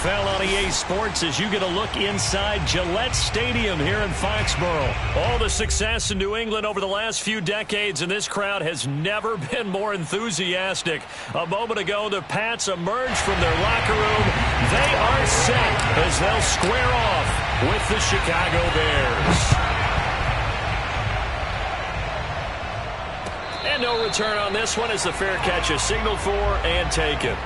NFL on EA Sports as you get a look inside Gillette Stadium here in Foxborough. All the success in New England over the last few decades, and this crowd has never been more enthusiastic. A moment ago, the Pats emerged from their locker room. They are set as they'll square off with the Chicago Bears. And no return on this one as the fair catch is signaled for and taken.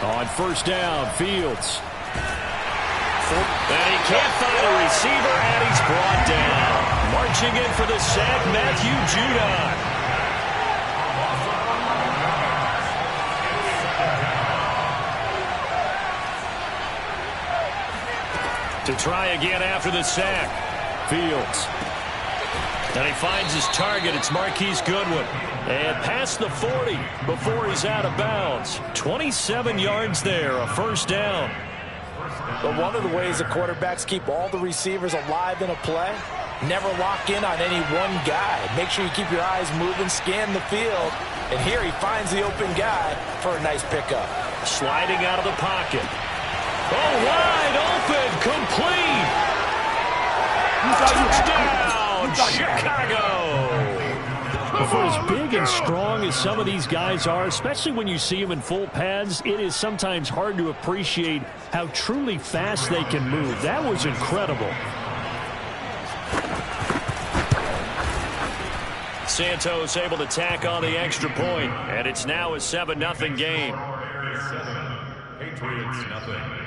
On first down, Fields. And he can't find a receiver, and he's brought down. Marching in for the sack, Matthew Judon. To try again after the sack, Fields. And he finds his target. It's Marquise Goodwin. And past the 40 before he's out of bounds. 27 yards there, a first down. But one of the ways the quarterbacks keep all the receivers alive in a play, never lock in on any one guy. Make sure you keep your eyes moving, scan the field. And here he finds the open guy for a nice pickup. Sliding out of the pocket. Oh, wide open, complete. Touchdown, Chicago. For as big and strong as some of these guys are, especially when you see them in full pads, it is sometimes hard to appreciate how truly fast they can move. That was incredible. Santos able to tack on the extra point, and it's now a 7-0 game. Patriots nothing.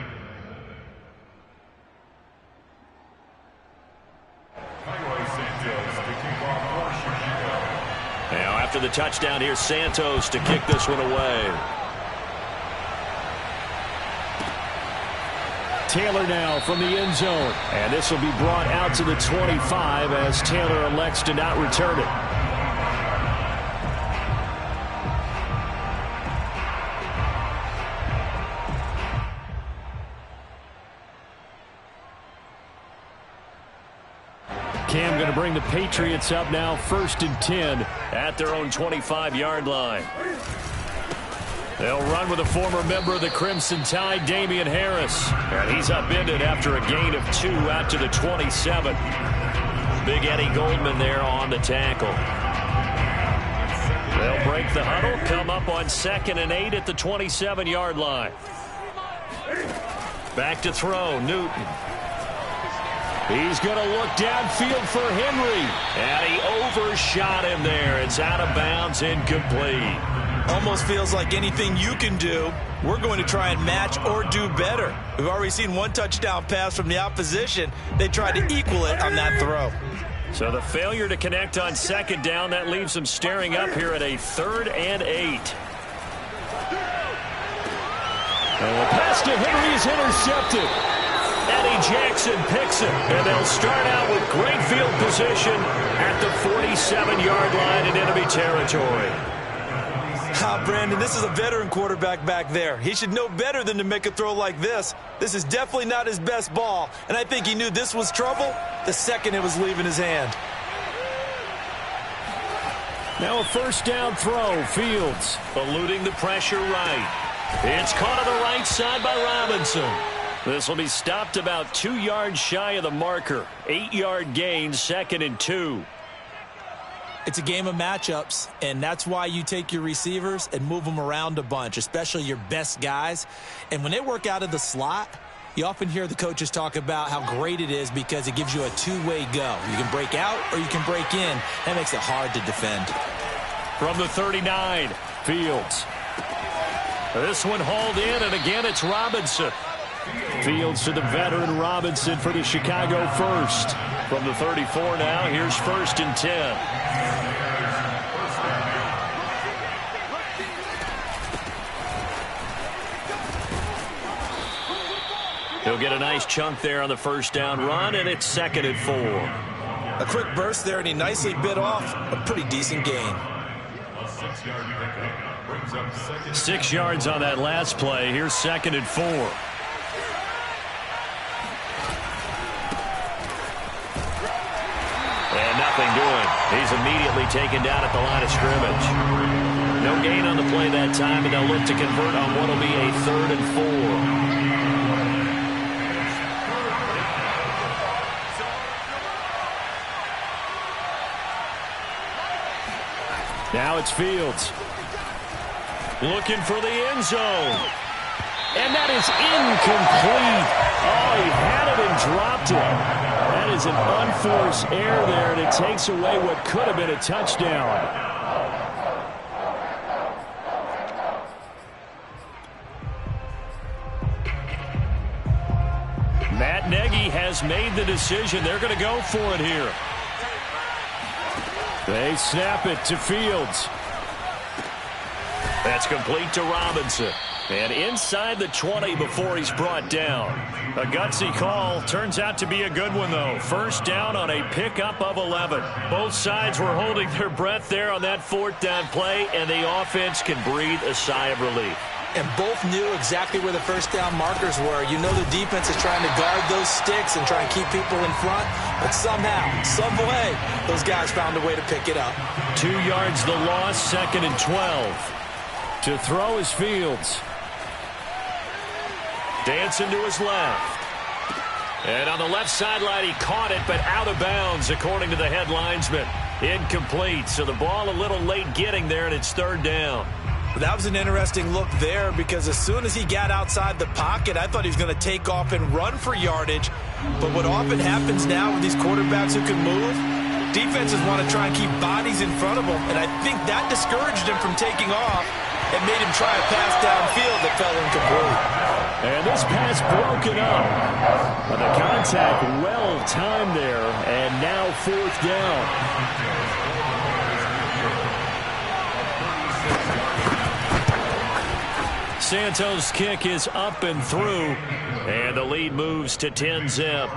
Now after the touchdown, here's Santos to kick this one away. Taylor now from the end zone. And this will be brought out to the 25 as Taylor elects to not return it. Cam going to bring the Patriots up now, 1st and 10 at their own 25-yard line. They'll run with a former member of the Crimson Tide, Damian Harris. And he's upended after a gain of 2 out to the 27. Big Eddie Goldman there on the tackle. They'll break the huddle, come up on 2nd and 8 at the 27-yard line. Back to throw, Newton. He's going to look downfield for Henry. And he overshot him there. It's out of bounds, incomplete. Almost feels like anything you can do, we're going to try and match or do better. We've already seen one touchdown pass from the opposition. They tried to equal it on that throw. So the failure to connect on 2nd down, that leaves them staring up here at a 3rd and 8. And the pass to Henry is intercepted. Eddie Jackson picks it, and they'll start out with great field position at the 47-yard line in enemy territory. Brandon, this is a veteran quarterback back there. He should know better than to make a throw like this. This is definitely not his best ball, and I think he knew this was trouble the second it was leaving his hand. Now a 1st down throw, Fields eluding the pressure right. It's caught on the right side by Robinson. This will be stopped about 2 yards shy of the marker. 8-yard gain, 2nd and 2. It's a game of matchups, and that's why you take your receivers and move them around a bunch, especially your best guys. And when they work out of the slot, you often hear the coaches talk about how great it is because it gives you a two-way go. You can break out or you can break in. That makes it hard to defend. From the 39, Fields. This one hauled in, and again it's Robinson. Fields to the veteran Robinson for the Chicago first. From the 34 now, here's 1st and 10. He'll get a nice chunk there on the first down run, and it's 2nd and 4. A quick burst there, and he nicely bit off a pretty decent gain. 6 yards on that last play. Here's 2nd and 4. And nothing doing. He's immediately taken down at the line of scrimmage. No gain on the play that time, and they'll look to convert on what will be a 3rd and 4. Now it's Fields. Looking for the end zone. And that is incomplete. Oh, he had it and dropped it. That is an unforced error there, and it takes away what could have been a touchdown. Matt Nagy has made the decision. They're going to go for it here. They snap it to Fields. That's complete to Robinson. And inside the 20 before he's brought down. A gutsy call. Turns out to be a good one, though. First down on a pickup of 11. Both sides were holding their breath there on that 4th down play, and the offense can breathe a sigh of relief. And both knew exactly where the first down markers were. You know the defense is trying to guard those sticks and try and keep people in front. But somehow, some way, those guys found a way to pick it up. 2 yards the loss, 2nd and 12. To throw is Fields. Dancing to his left. And on the left sideline, he caught it, but out of bounds, according to the head linesman. Incomplete, so the ball a little late getting there, and it's 3rd down. That was an interesting look there, because as soon as he got outside the pocket, I thought he was going to take off and run for yardage. But what often happens now with these quarterbacks who can move, defenses want to try and keep bodies in front of them, and I think that discouraged him from taking off and made him try a pass downfield that fell incomplete. And this pass broken up. The contact well timed there, and now 4th down. Santos' kick is up and through, and the lead moves to 10-zip.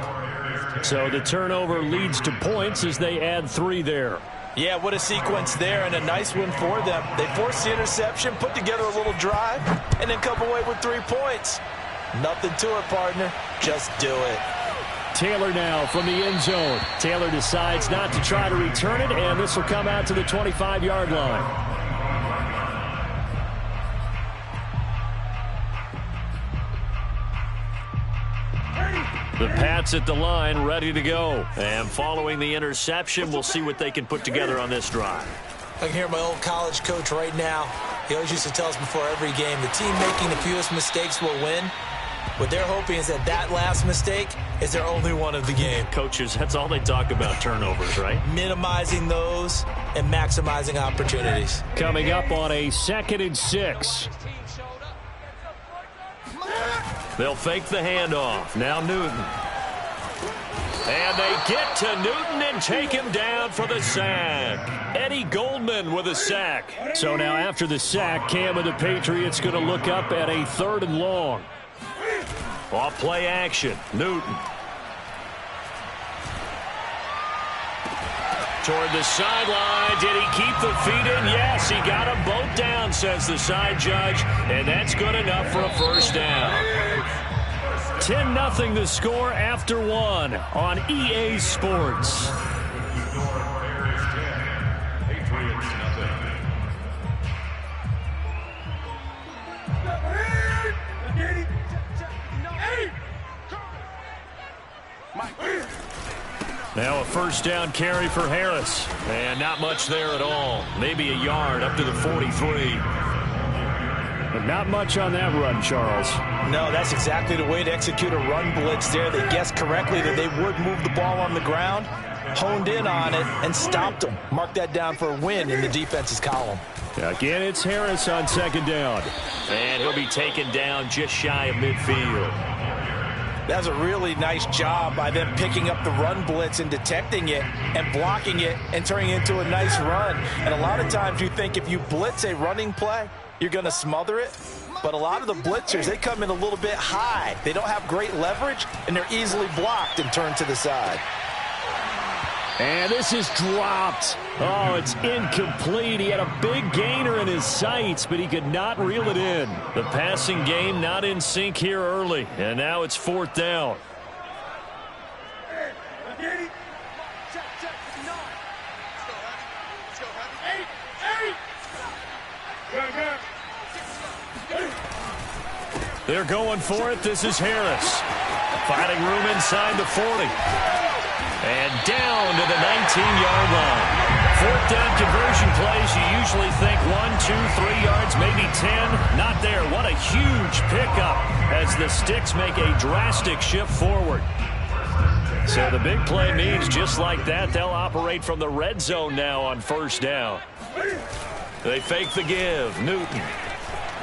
So the turnover leads to points as they add 3 there. Yeah, what a sequence there, and a nice win for them. They forced the interception, put together a little drive, and then come away with 3 points. Nothing to it, partner. Just do it. Taylor now from the end zone. Taylor decides not to try to return it, and this will come out to the 25-yard line. The Pats at the line, ready to go. And following the interception, we'll see what they can put together on this drive. I can hear my old college coach right now. He always used to tell us before every game, the team making the fewest mistakes will win. What they're hoping is that that last mistake is their only one of the game. Coaches, that's all they talk about, turnovers, right? Minimizing those and maximizing opportunities. Coming up on a 2nd and 6. They'll fake the handoff. Now Newton. And they get to Newton and take him down for the sack. Eddie Goldman with a sack. So now after the sack, Cam of the Patriots going to look up at a 3rd and long. Off play action. Newton. Toward the sideline. Did he keep the feet in? Yes, he got them both down, says the side judge. And that's good enough for a first down. 10-0 the score after 1 on EA Sports. Now a first down carry for Harris. And not much there at all. Maybe a yard up to the 43. But not much on that run, Charles. No, that's exactly the way to execute a run blitz there. They guessed correctly that they would move the ball on the ground. honed in on it and stopped them. Mark that down for a win in the defense's column. Again, it's Harris on second down. And he'll be taken down just shy of midfield. That's a really nice job by them picking up the run blitz and detecting it and blocking it and turning it into a nice run. And a lot of times you think if you blitz a running play, you're going to smother it. But a lot of the blitzers, they come in a little bit high. They don't have great leverage, and they're easily blocked and turned to the side. And this is dropped. Oh, it's incomplete. He had a big gainer in his sights, but he could not reel it in. The passing game not in sync here early, and now it's fourth down. They're going for it. This is Harris. Finding room inside the 40. And down to the 19-yard line. Fourth down conversion plays, you usually think 1, 2, 3 yards, maybe 10. Not there. What a huge pickup as the Sticks make a drastic shift forward. So the big play means just like that, they'll operate from the red zone now on first down. They fake the give. Newton.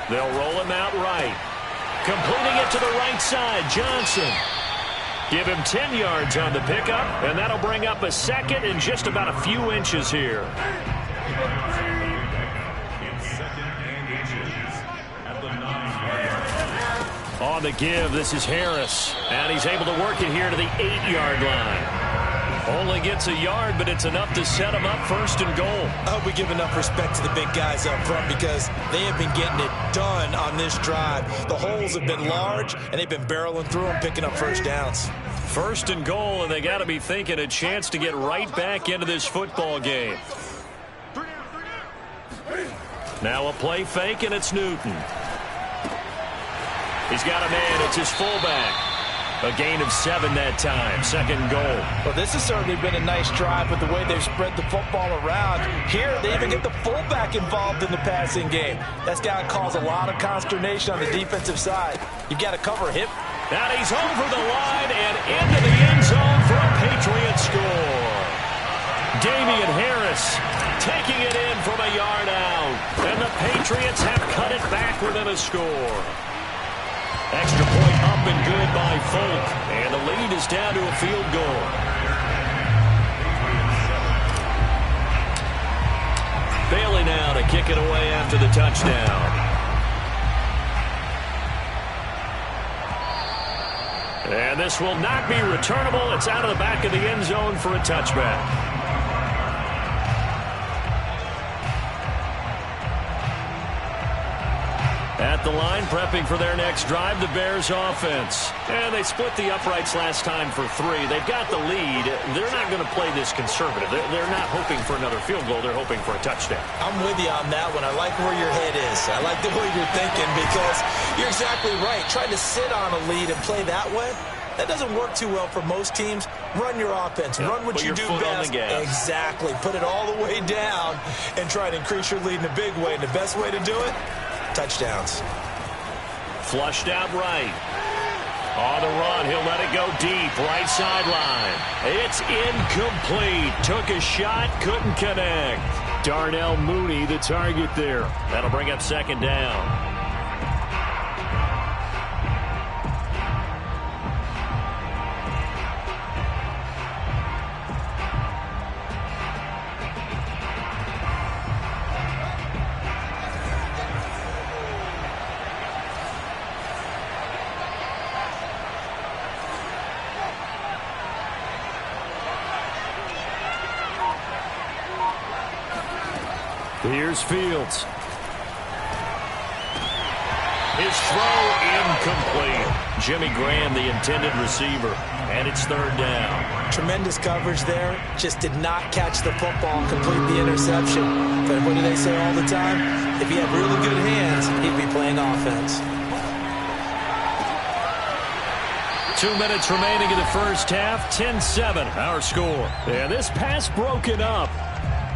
They'll roll him out right. Completing it to the right side, Johnson. Give him 10 yards on the pickup, and that'll bring up a second and just about a few inches here. On the give, this is Harris, and he's able to work it here to the 8-yard line. Only gets a yard, but it's enough to set him up first and goal. I hope we give enough respect to the big guys up front because they have been getting it done on this drive. The holes have been large, and they've been barreling through them, picking up first downs. First and goal, and they got to be thinking a chance to get right back into this football game. Now a play fake, and it's Newton. He's got a man. It's his fullback. A gain of 7 that time. Second goal. Well, this has certainly been a nice drive with the way they've spread the football around. Here, they even get the fullback involved in the passing game. That's got to cause a lot of consternation on the defensive side. You've got to cover him. And he's over the line and into the end zone for a Patriot score. Damian Harris taking it in from a yard out. And the Patriots have cut it back within a score. Extra point up and good by Folk. And the lead is down to a field goal. Bailey now to kick it away after the touchdown. And this will not be returnable. It's out of the back of the end zone for a touchback. At the line, prepping for their next drive, the Bears offense. And they split the uprights last time for 3. They've got the lead. They're not going to play this conservative. They're not hoping for another field goal. They're hoping for a touchdown. I'm with you on that one. I like where your head is. I like the way you're thinking because you're exactly right. Trying to sit on a lead and play that way, that doesn't work too well for most teams. Run your offense. Run what you do best. Exactly. Put it all the way down and try to increase your lead in a big way. And the best way to do it, touchdowns. Flushed out right. On the run, he'll let it go deep. Right sideline. It's incomplete. Took a shot, couldn't connect. Darnell Mooney, the target there. That'll bring up second down. Here's Fields. His throw incomplete. Jimmy Graham, the intended receiver, and it's third down. Tremendous coverage there. Just did not catch the football and complete the interception. But what do they say all the time? If he had really good hands, he'd be playing offense. 2 minutes remaining in the first half. 10-7, our score. And this pass broken up.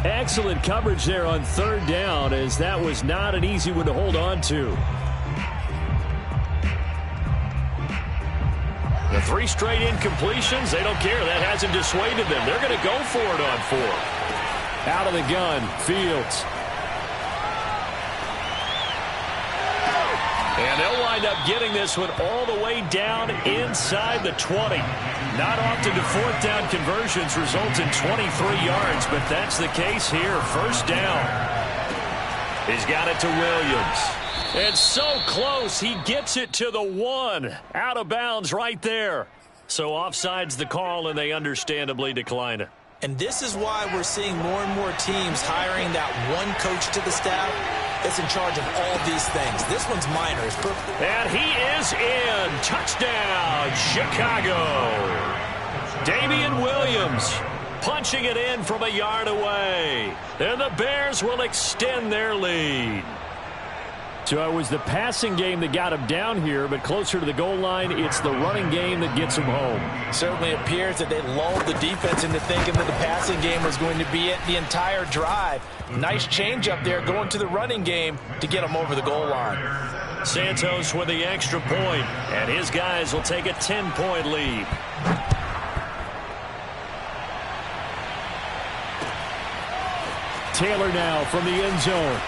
Excellent coverage there on third down, as that was not an easy one to hold on to. The 3 straight incompletions, they don't care. That hasn't dissuaded them. They're going to go for it on 4. Out of the gun, Fields. And they'll wind up getting this one all the way down inside the 20. Not often do 4th down conversions result in 23 yards, but that's the case here. 1st down. He's got it to Williams. It's so close. He gets it to the 1. Out of bounds right there. So offside's the call, and they understandably decline it. And this is why we're seeing more and more teams hiring that one coach to the staff that's in charge of all these things. This one's minor. It's perfect. And he is in. Touchdown, Chicago. Damian Williams punching it in from a yard away. And the Bears will extend their lead. So it was the passing game that got him down here, but closer to the goal line, it's the running game that gets him home. Certainly appears that they lulled the defense into thinking that the passing game was going to be it the entire drive. Nice change up there going to the running game to get him over the goal line. Santos with the extra point, and his guys will take a 10-point lead. Taylor now from the end zone.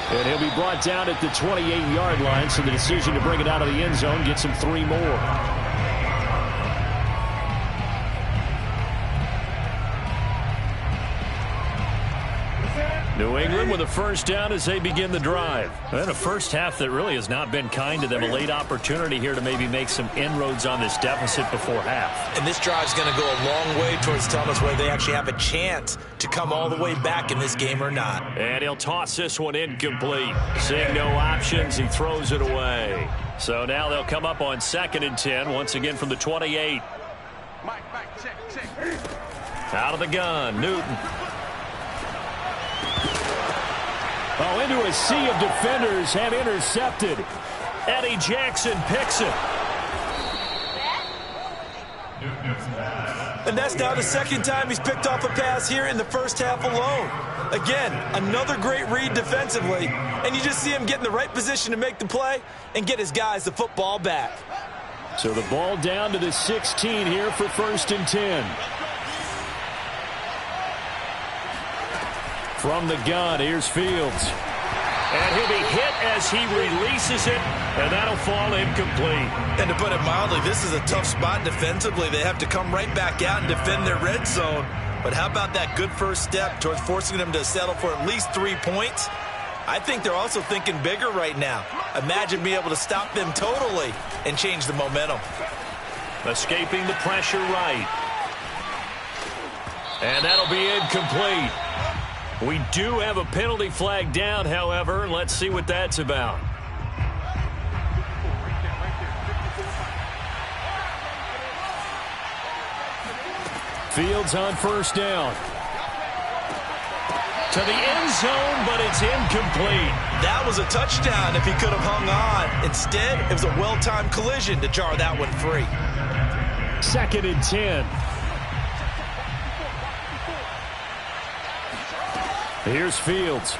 And he'll be brought down at the 28-yard line, so the decision to bring it out of the end zone gets him 3 more. New England with a 1st down as they begin the drive. And a first half that really has not been kind to them. A late opportunity here to maybe make some inroads on this deficit before half. And this drive's going to go a long way towards telling us whether they actually have a chance to come all the way back in this game or not. And he'll toss this one incomplete. Seeing no options, he throws it away. So now they'll come up on 2nd and 10, once again from the 28. Out of the gun, Newton. Oh, into a sea of defenders and intercepted. Eddie Jackson picks it. And that's now the 2nd time he's picked off a pass here in the first half alone. Again, another great read defensively, and you just see him get in the right position to make the play and get his guys the football back. So the ball down to the 16 here for 1st and 10. From the gun, here's Fields. And he'll be hit as he releases it, and that'll fall incomplete. And to put it mildly, this is a tough spot defensively. They have to come right back out and defend their red zone. But how about that good first step towards forcing them to settle for at least 3 points? I think they're also thinking bigger right now. Imagine being able to stop them totally and change the momentum. Escaping the pressure right. And that'll be incomplete. We do have a penalty flag down, however. Let's see what that's about. Fields on 1st down. To the end zone, but it's incomplete. That was a touchdown if he could have hung on. Instead, it was a well-timed collision to jar that one free. 2nd and 10. Here's Fields.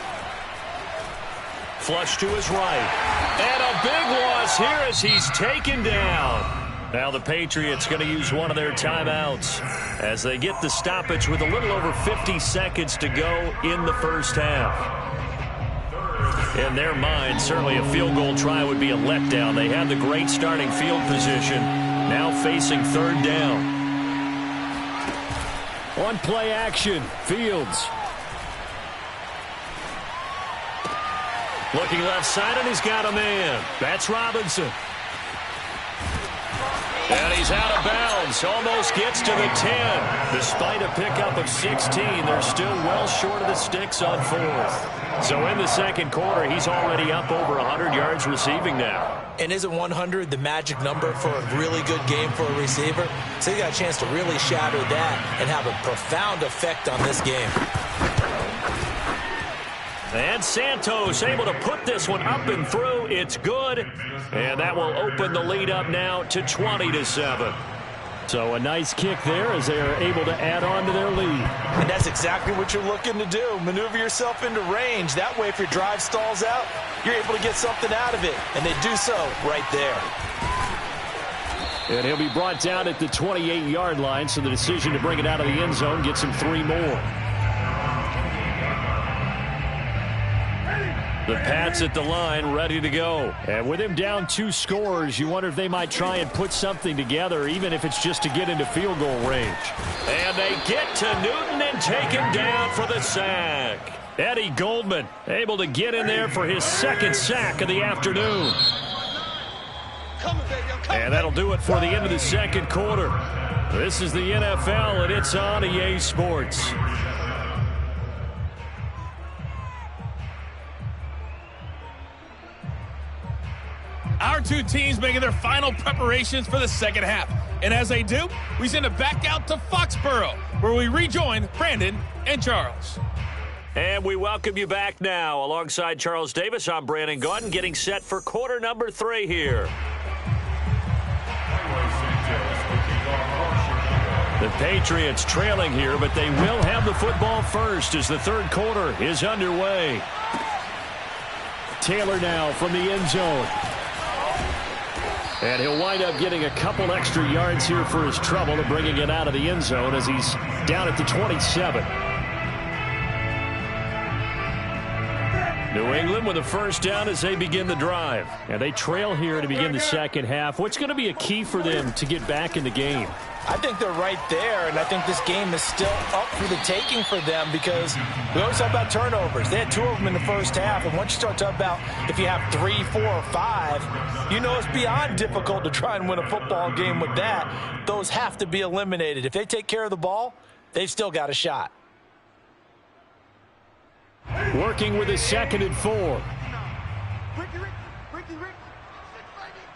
Flush to his right. And a big loss here as he's taken down. Now the Patriots going to use one of their timeouts as they get the stoppage with a little over 50 seconds to go in the first half. In their mind, certainly a field goal try would be a letdown. They had the great starting field position, now facing 3rd down. On play action, Fields. Looking left side, and he's got a man. That's Robinson. And he's out of bounds. Almost gets to the 10. Despite a pickup of 16, they're still well short of the sticks on 4th. So in the 2nd quarter, he's already up over 100 yards receiving now. And isn't 100 the magic number for a really good game for a receiver? So you got a chance to really shatter that and have a profound effect on this game. And Santos able to put this one up and through. It's good. And that will open the lead up now to 20-7. So a nice kick there as they are able to add on to their lead. And that's exactly what you're looking to do. Maneuver yourself into range. That way, if your drive stalls out, you're able to get something out of it. And they do so right there. And he'll be brought down at the 28-yard line, so the decision to bring it out of the end zone gets him 3 more. The Pats at the line, ready to go. And with him down 2 scores, you wonder if they might try and put something together, even if it's just to get into field goal range. And they get to Newton and take him down for the sack. Eddie Goldman able to get in there for his 2nd sack of the afternoon. And that'll do it for the end of the 2nd quarter. This is the NFL, and it's on EA Sports. Our 2 teams making their final preparations for the 2nd half. And as they do, we send it back out to Foxborough, where we rejoin Brandon and Charles. And we welcome you back now. Alongside Charles Davis, I'm Brandon Gaudin, getting set for quarter number 3 here. The Patriots trailing here, but they will have the football first as the 3rd quarter is underway. Taylor now from the end zone. And he'll wind up getting a couple extra yards here for his trouble and bringing it out of the end zone as he's down at the 27. New England with a first down as they begin the drive. And they trail here to begin the 2nd half. What's going to be a key for them to get back in the game? I think they're right there, and I think this game is still up for the taking for them because we always talk about turnovers. They had 2 of them in the first half, and once you start talking about if you have 3, 4, or 5, you know it's beyond difficult to try and win a football game with that. Those have to be eliminated. If they take care of the ball, they've still got a shot. Working with his 2nd and 4. Ricky.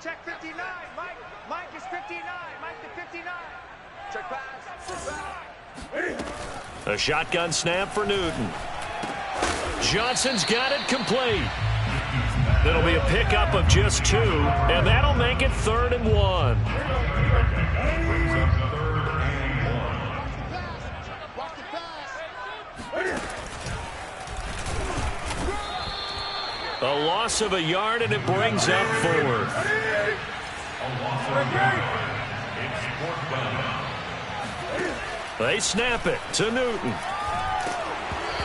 Check 59. Mike is 59. Mike to 59. Check pass. A shotgun snap for Newton. Johnson's got it complete. It'll be a pickup of just 2, and that'll make it 3rd and 1. A loss of a yard, and it brings up 4th. They snap it to Newton.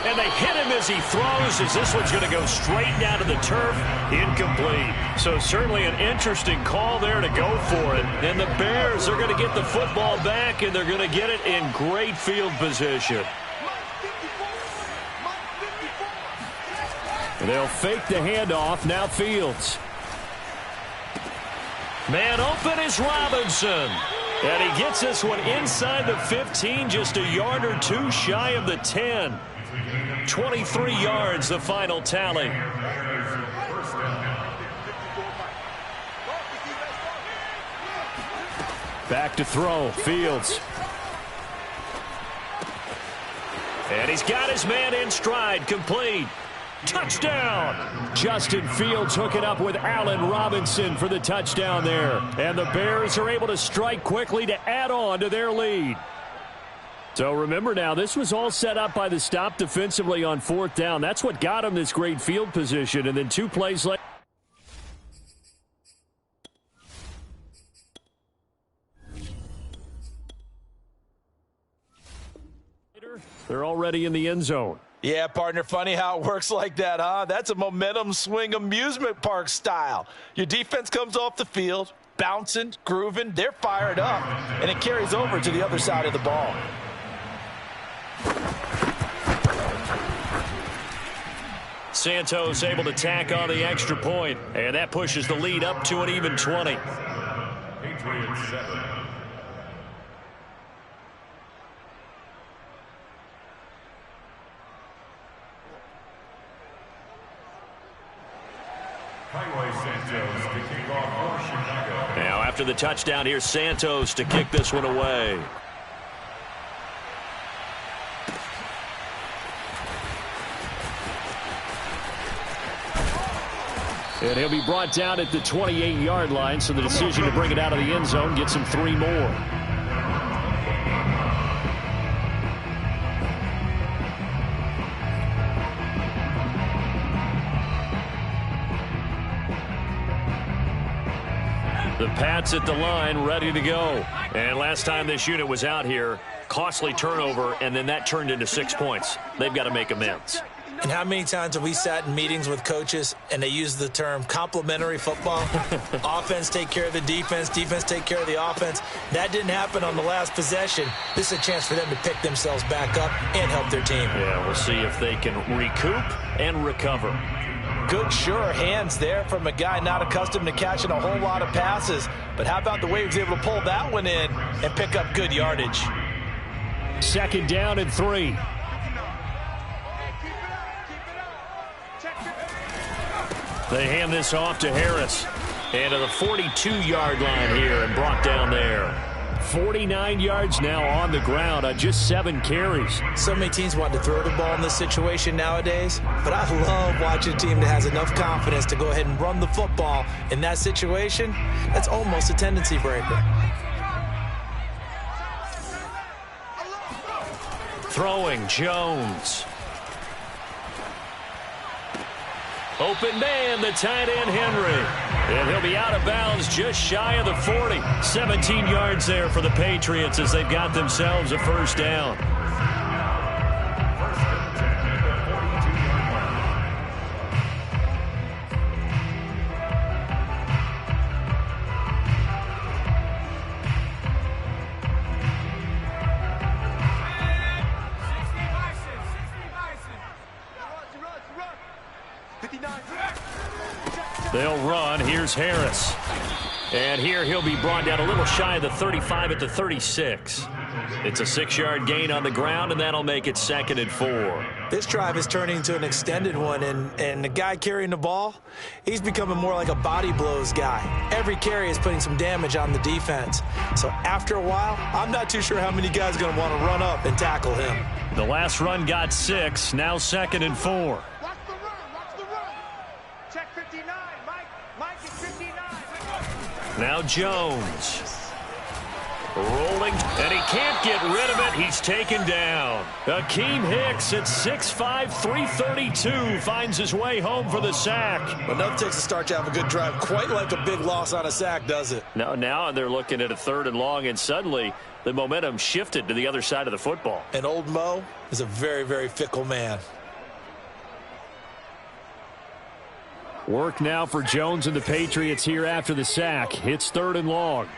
And they hit him as he throws, as this one's going to go straight down to the turf. Incomplete. So certainly an interesting call there to go for it. And the Bears are going to get the football back, and they're going to get it in great field position. They'll fake the handoff. Now Fields. Man open is Robinson. And he gets this one inside the 15, just a yard or 2 shy of the 10. 23 yards, the final tally. Back to throw. Fields. And he's got his man in stride. Complete. Touchdown! Justin Fields hooking up with Allen Robinson for the touchdown there. And the Bears are able to strike quickly to add on to their lead. So remember now, this was all set up by the stop defensively on 4th down. That's what got them this great field position. And then 2 plays later. They're already in the end zone. Yeah, partner, funny how it works like that, huh? That's a momentum swing amusement park style. Your defense comes off the field, bouncing, grooving, they're fired up, and it carries over to the other side of the ball. Santos able to tack on the extra point, and that pushes the lead up to an even 20. Patriots 7. Now after the touchdown, here's Santos to kick this one away. And he'll be brought down at the 28-yard line, so the decision to bring it out of the end zone gets him 3 more. The Pats at the line, ready to go. And last time this unit was out here, costly turnover, and then that turned into 6 points. They've got to make amends. And how many times have we sat in meetings with coaches and they use the term complementary football? Offense take care of the defense, defense take care of the offense. That didn't happen on the last possession. This is a chance for them to pick themselves back up and help their team. Yeah, we'll see if they can recoup and recover. Good, sure hands there from a guy not accustomed to catching a whole lot of passes. But how about the way he was able to pull that one in and pick up good yardage? 2nd down and 3. They hand this off to Harris. And to the 42-yard line here and brought down there. 49 yards now on the ground on just 7 carries. So many teams want to throw the ball in this situation nowadays, but I love watching a team that has enough confidence to go ahead and run the football in that situation. That's almost a tendency breaker. Throwing, Jones. Open man, the tight end, Henry. And he'll be out of bounds just shy of the 40. 17 yards there for the Patriots as they've got themselves a first down. They'll run. Here's Harris. And here he'll be brought down a little shy of the 35 at the 36. It's a 6-yard gain on the ground, and that'll make it 2nd and 4. This drive is turning into an extended one, and the guy carrying the ball, he's becoming more like a body blows guy. Every carry is putting some damage on the defense. So after a while, I'm not too sure how many guys are going to want to run up and tackle him. The last run got 6, now 2nd and 4. Now Jones. Rolling, and he can't get rid of it. He's taken down. Akeem Hicks at 6'5", 332 finds his way home for the sack. But nothing takes a start to have a good drive quite like a big loss on a sack, does it? Now they're looking at a 3rd and long, and suddenly the momentum shifted to the other side of the football. And old Mo is a very, very fickle man. Work now for Jones and the Patriots here after the sack. It's 3rd and long.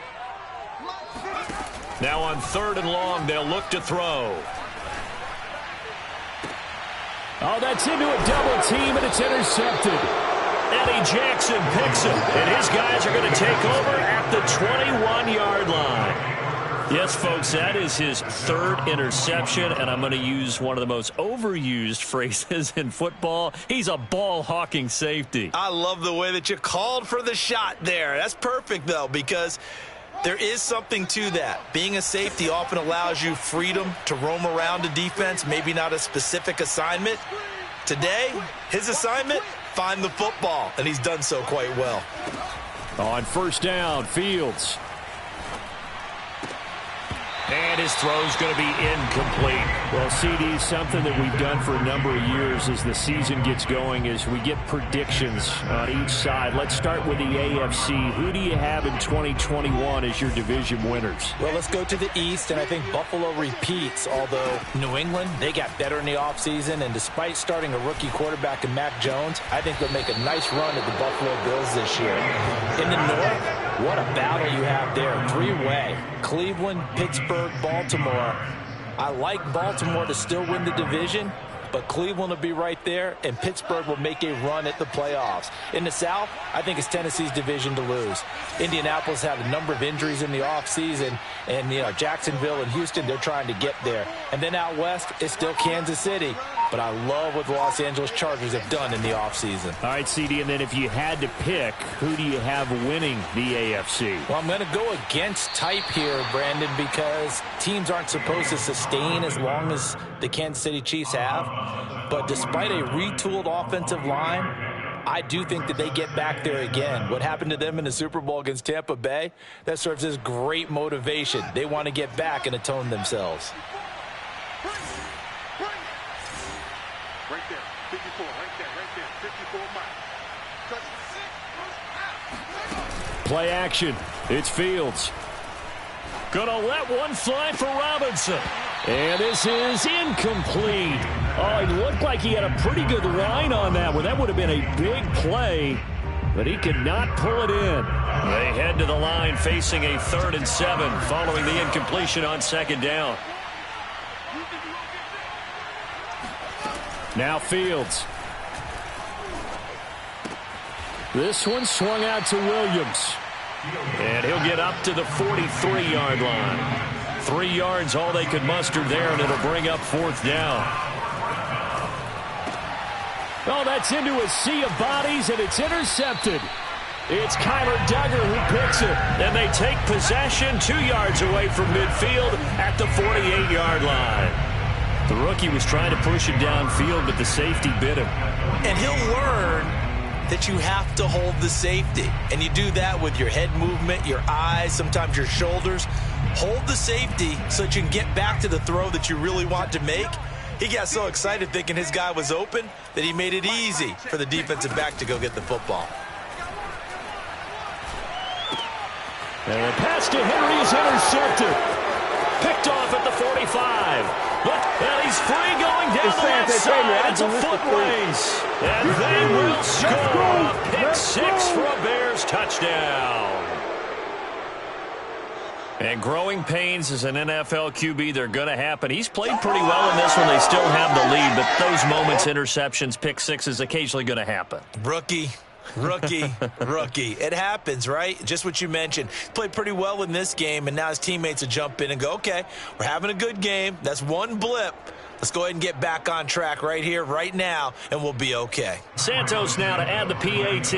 Now on 3rd and long, they'll look to throw. Oh, that's into a double team, and it's intercepted. Eddie Jackson picks him, and his guys are going to take over at the 21-yard line. Yes, folks, that is his 3rd interception, and I'm going to use one of the most overused phrases in football. He's a ball-hawking safety. I love the way that you called for the shot there. That's perfect, though, because there is something to that. Being a safety often allows you freedom to roam around a defense, maybe not a specific assignment. Today, his assignment, find the football, and he's done so quite well. On 1st down, Fields. And his throw's going to be incomplete. Well, CD, something that we've done for a number of years as the season gets going is we get predictions on each side. Let's start with the AFC. Who do you have in 2021 as your division winners? Well, let's go to the East, and I think Buffalo repeats, although New England, they got better in the offseason, and despite starting a rookie quarterback in Mac Jones, I think they'll make a nice run at the Buffalo Bills this year. In the North, what a battle you have there. 3-way. Cleveland, Pittsburgh, Baltimore. I like Baltimore to still win the division, but Cleveland will be right there, and Pittsburgh will make a run at the playoffs. In the South, I think it's Tennessee's division to lose. Indianapolis had a number of injuries in the offseason, and Jacksonville and Houston, they're trying to get there. And then out west, it's still Kansas City. But I love what the Los Angeles Chargers have done in the offseason. All right, CD, and then if you had to pick, who do you have winning the AFC? Well, I'm going to go against type here, Brandon, because teams aren't supposed to sustain as long as the Kansas City Chiefs have. But despite a retooled offensive line, I do think that they get back there again. What happened to them in the Super Bowl against Tampa Bay, that serves as great motivation. They want to get back and atone themselves. Right there, 54, right there, 54 miles. Play action. It's Fields. Gonna let one fly for Robinson. And this is incomplete. Oh, it looked like he had a pretty good line on that one. That would have been a big play, but he could not pull it in. They head to the line facing a 3rd and 7 following the incompletion on 2nd down. Now Fields. This one swung out to Williams. And he'll get up to the 43-yard line. 3 yards all they could muster there, and it'll bring up 4th down. Oh, that's into a sea of bodies, and it's intercepted. It's Kyler Duggar who picks it. And they take possession 2 yards away from midfield at the 48-yard line. The rookie was trying to push it downfield, but the safety bit him. And he'll learn that you have to hold the safety. And you do that with your head movement, your eyes, sometimes your shoulders. Hold the safety so that you can get back to the throw that you really want to make. He got so excited thinking his guy was open that he made it easy for the defensive back to go get the football. And the pass to Henry is intercepted. Picked off at the 45. And he's free going down the left side. It's a foot race. And they will score a pick 6 for a Bears touchdown. And growing pains as an NFL QB, they're going to happen. He's played pretty well in this one. They still have the lead, but those moments, interceptions, pick 6 is occasionally going to happen. Rookie. It happens, right? Just what you mentioned. Played pretty well in this game, and now his teammates will jump in and go, okay, we're having a good game. That's one blip. Let's go ahead and get back on track right here, right now, and we'll be okay. Santos now to add the PAT.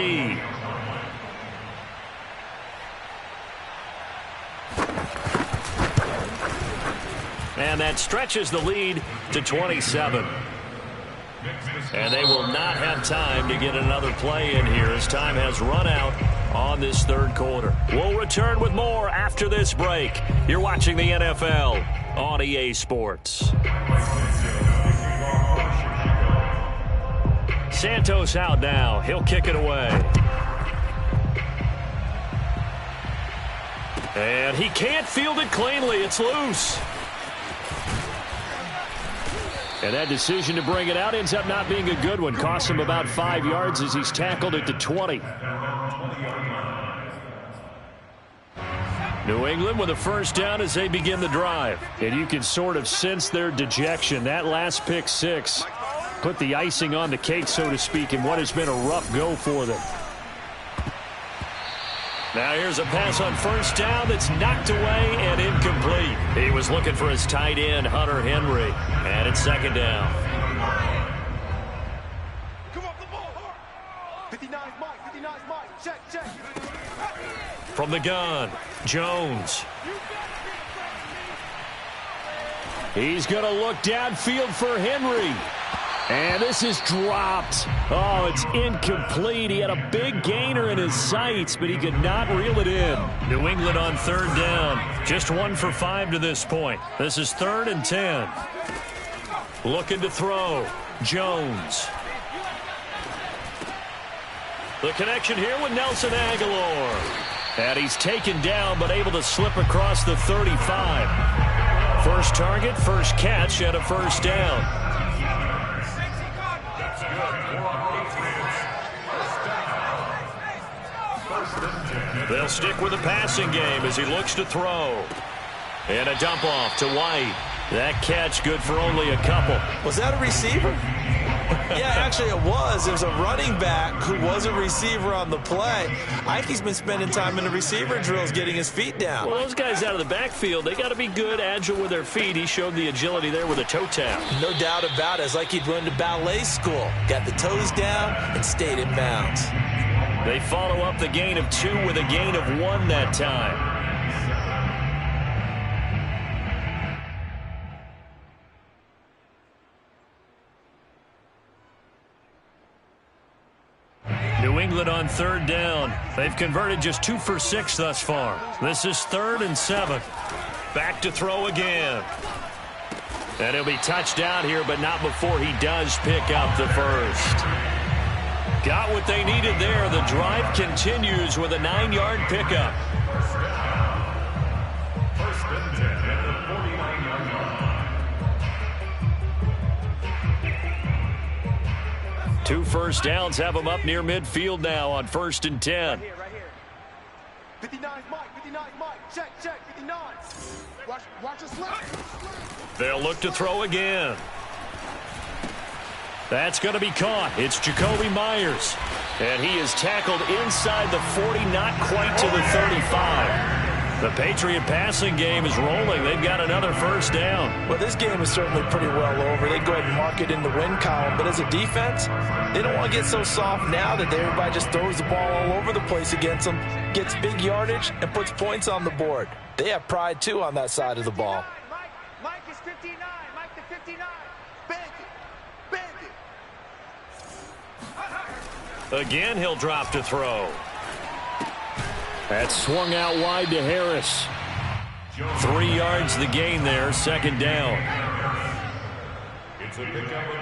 And that stretches the lead to 27. And they will not have time to get another play in here as time has run out on this 3rd quarter. We'll return with more after this break. You're watching the NFL on EA Sports. Santos out now. He'll kick it away. And he can't field it cleanly. It's loose. And that decision to bring it out ends up not being a good one. Costs him about 5 yards as he's tackled at the 20. New England with a 1st down as they begin the drive. And you can sort of sense their dejection. That last pick 6 put the icing on the cake, so to speak, in what has been a rough go for them. Now here's a pass on 1st down that's knocked away and incomplete. He was looking for his tight end, Hunter Henry. And it's 2nd down. Come up the ball hard. 59's Mike. 59's Mike. Check. From the gun, Jones. He's going to look downfield for Henry. And this is dropped. Oh, it's incomplete. He had a big gainer in his sights, but he could not reel it in. New England on 3rd down. Just 1 for 5 to this point. This is 3rd and 10. Looking to throw. Jones. The connection here with Nelson Aguilar. And he's taken down, but able to slip across the 35. First target, first catch, and a 1st down. They'll stick with the passing game as he looks to throw. And a dump off to White. That catch good for only a couple. Was that a receiver? Yeah, actually it was. It was a running back who was a receiver on the play. Ike's been spending time in the receiver drills getting his feet down. Well, those guys out of the backfield, they got to be good, agile with their feet. He showed the agility there with a toe tap. No doubt about it. It's like he'd run to ballet school. Got the toes down and stayed in bounds. They follow up the gain of 2 with a gain of 1 that time. New England on 3rd down. They've converted just 2 for 6 thus far. This is 3rd and 7. Back to throw again. And he'll be touched out here, but not before he does pick up the 1st. Got what they needed there. The drive continues with a 9-yard pickup. First and 10 at the 49-yard line. 2 first downs have them up near midfield now on 1st and 10. Right here. 59 Mike, check, 59. Watch us left. They'll look to throw again. That's going to be caught. It's Jacoby Myers. And he is tackled inside the 40, not quite to the 35. The Patriot passing game is rolling. They've got another first down. Well, this game is certainly pretty well over. They go ahead and mark it in the win column. But as a defense, they don't want to get so soft now that everybody just throws the ball all over the place against them, gets big yardage, and puts points on the board. They have pride, too, on that side of the ball. Mike is 59. Mike the 59. Bandit. Again, he'll drop to throw. That's swung out wide to Harris. 3 yards the gain there, second down. It's a pickup of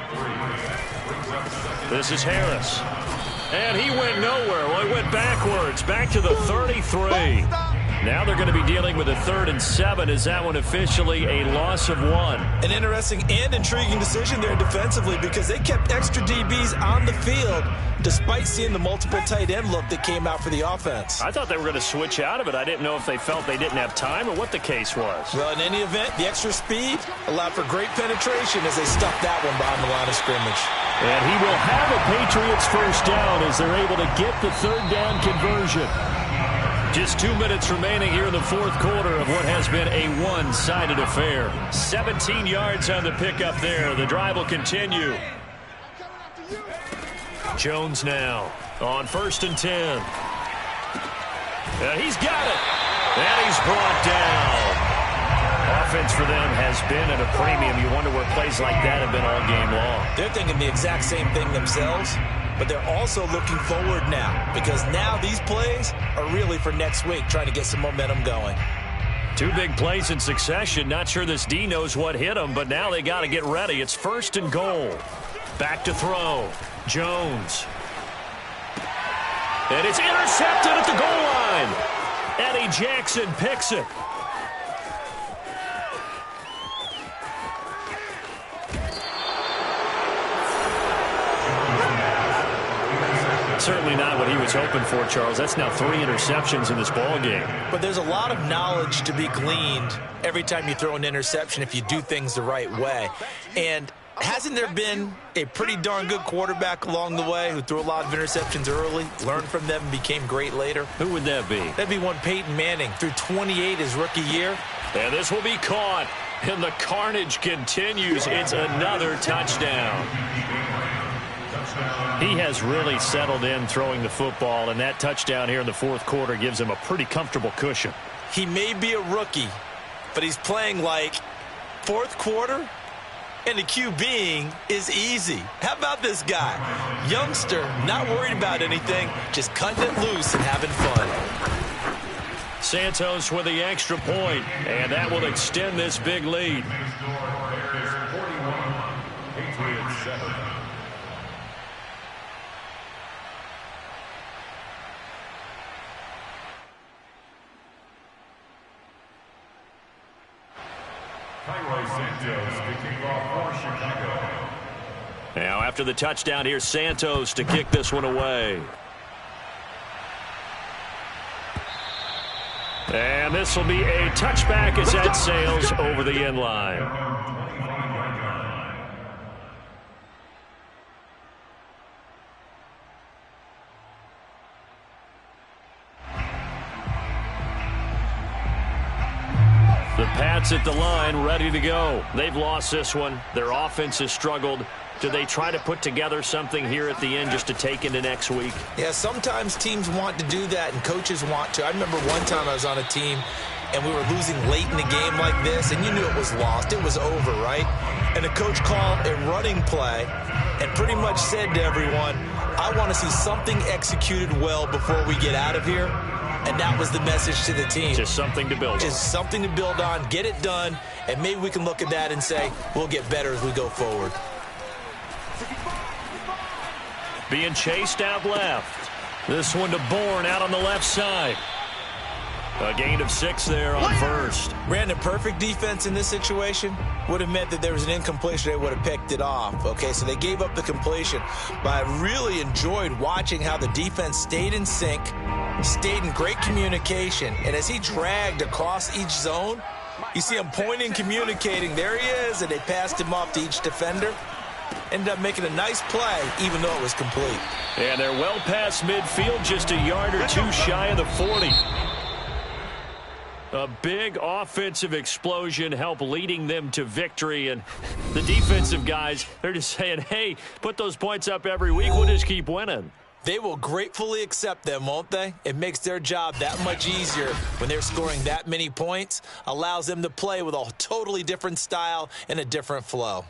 3. This is Harris. And he went nowhere. Well, he went backwards, back to the 33. Now they're going to be dealing with a 3rd and 7. Is that one officially a loss of 1? An interesting and intriguing decision there defensively because they kept extra DBs on the field despite seeing the multiple tight end look that came out for the offense. I thought they were going to switch out of it. I didn't know if they felt they didn't have time or what the case was. Well, in any event, the extra speed allowed for great penetration as they stuffed that one behind the line of scrimmage. And he will have a Patriots first down as they're able to get the 3rd down conversion. Just 2 minutes remaining here in the 4th quarter of what has been a one-sided affair. 17 yards on the pickup there. The drive will continue. Jones now on 1st and 10. He's got it. And he's brought down. Offense for them has been at a premium. You wonder where plays like that have been all game long. They're thinking the exact same thing themselves, but they're also looking forward now because now these plays are really for next week, trying to get some momentum going. 2 big plays in succession. Not sure this D knows what hit him, but now they got to get ready. It's 1st and goal. Back to throw. Jones. And it's intercepted at the goal line. Eddie Jackson picks it. Certainly not what he was hoping for, Charles. That's now 3 interceptions in this ball game. But there's a lot of knowledge to be gleaned every time you throw an interception if you do things the right way. And hasn't there been a pretty darn good quarterback along the way who threw a lot of interceptions early, learned from them, and became great later? Who would that be? That'd be one Peyton Manning, threw 28 his rookie year. And this will be caught. And the carnage continues. It's another touchdown. He has really settled in throwing the football, and that touchdown here in the 4th quarter gives him a pretty comfortable cushion. He may be a rookie, but he's playing like 4th quarter, and the QBing is easy. How about this guy? Youngster, not worried about anything, just cutting it loose and having fun. Santos with the extra point, and that will extend this big lead. Patriots 7. Santos to kick off for Chicago. Now after the touchdown, here's Santos to kick this one away. And this will be a touchback as that sails over the end line. The Pats at the line, ready to go. They've lost this one. Their offense has struggled. Do they try to put together something here at the end just to take into next week? Yeah, sometimes teams want to do that and coaches want to. I remember one time I was on a team and we were losing late in the game like this, and you knew it was lost. It was over, right? And the coach called a running play and pretty much said to everyone, I want to see something executed well before we get out of here. And that was the message to the team. Just something to build on. Just something to build on, get it done, and maybe we can look at that and say, we'll get better as we go forward. being chased out left. This one to Bourne out on the left side. A gain of 6 there on first. Brandon, perfect defense in this situation would have meant that there was an incompletion. They would have picked it off. Okay, so they gave up the completion. But I really enjoyed watching how the defense stayed in sync, stayed in great communication. And as he dragged across each zone, you see him pointing, communicating. There he is, and they passed him off to each defender. Ended up making a nice play, even though it was complete. And they're well past midfield, just a yard or two shy of the 40. A big offensive explosion helped leading them to victory. And the defensive guys, they're just saying, hey, put those points up every week. We'll just keep winning. They will gratefully accept them, won't they? It makes their job that much easier when they're scoring that many points. Allows them to play with a totally different style and a different flow.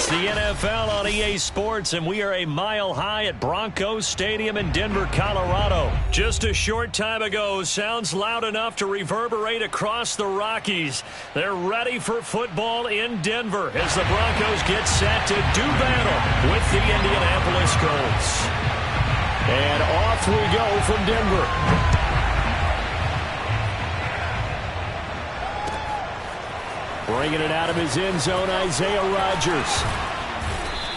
It's the NFL on EA Sports, and we are a mile high at Broncos Stadium in Denver, Colorado. Just a short time ago, sounds loud enough to reverberate across the Rockies. They're ready for football in Denver as the Broncos get set to do battle with the Indianapolis Colts. And off we go from Denver. Bringing it out of his end zone, Isaiah Rodgers.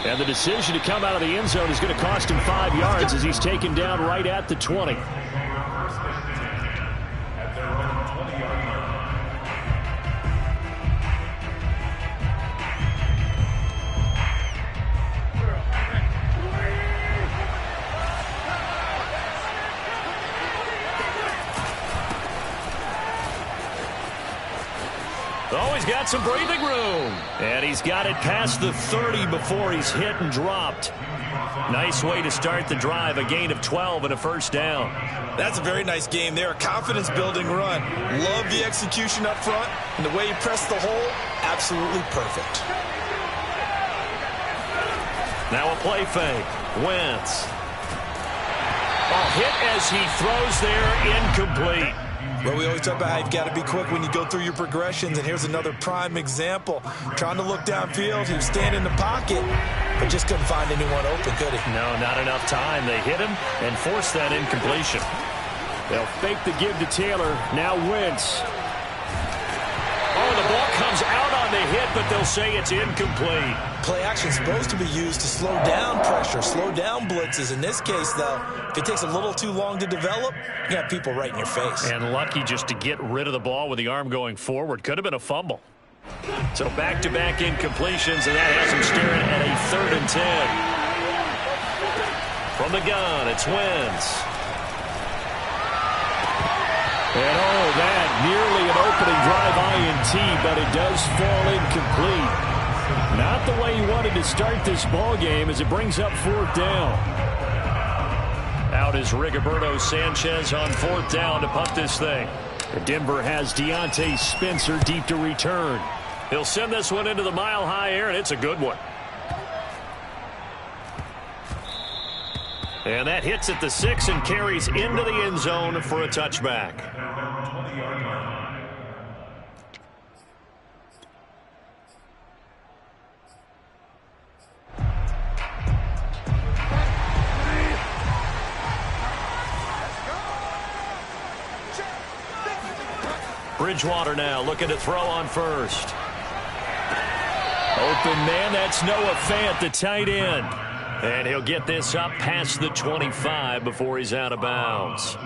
And the decision to come out of the end zone is going to cost him 5 yards as he's taken down right at the 20. Oh, he's got some breathing room. And he's got it past the 30 before he's hit and dropped. Nice way to start the drive, a gain of 12 and a first down. That's a very nice game there, a confidence-building run. Love the execution up front, and the way he pressed the hole, absolutely perfect. Now a play fake. Wentz. A hit as he throws there, incomplete. Well, we always talk about how you've got to be quick when you go through your progressions, and here's another prime example. Trying to look downfield, he was standing in the pocket, but just couldn't find anyone open, could he? No, not enough time. They hit him and forced that incompletion. They'll fake the give to Taylor. Now Wentz. Oh, the ball comes out on the hit, but they'll say it's incomplete. Play action is supposed to be used to slow down pressure, slow down blitzes. In this case, though, if it takes a little too long to develop, you got people right in your face. And lucky just to get rid of the ball with the arm going forward. Could have been a fumble. So back-to-back incompletions, and that has him staring at a 3rd and 10. From the gun, it's Wentz. And oh, that nearly an opening drive INT, but it does fall incomplete. Not the way he wanted to start this ball game as it brings up 4th down. Out is Rigoberto Sanchez on 4th down to punt this thing. Denver has Deontay Spencer deep to return. He'll send this one into the mile-high air, and it's a good one. And that hits at the 6 and carries into the end zone for a touchback. Bridgewater now looking to throw on first. Open man, that's Noah Fant, the tight end. And he'll get this up past the 25 before he's out of bounds.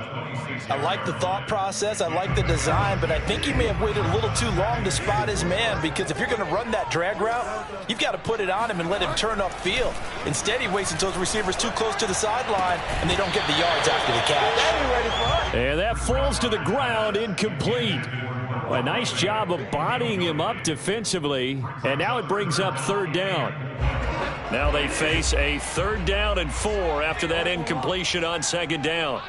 I like the thought process. I like the design, but I think he may have waited a little too long to spot his man, because if you're going to run that drag route, you've got to put it on him and let him turn upfield. Instead, he waits until his receiver's too close to the sideline, and they don't get the yards after the catch. And that falls to the ground, incomplete. A nice job of bodying him up defensively, and now it brings up 3rd down. Now they face a 3rd down and 4 after that incompletion on 2nd down.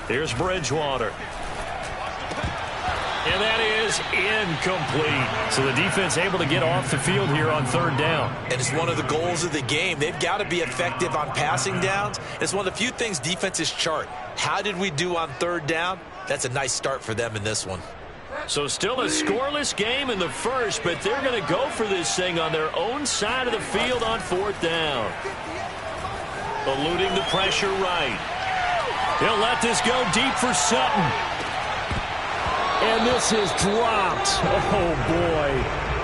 Here's Bridgewater. And that is incomplete. So the defense able to get off the field here on 3rd down. And it's one of the goals of the game. They've got to be effective on passing downs. It's one of the few things defenses chart. How did we do on 3rd down? That's a nice start for them in this one. So still a scoreless game in the first, but they're going to go for this thing on their own side of the field on 4th down. Eluding the pressure right. He'll let this go deep for Sutton. And this is dropped. Oh, boy.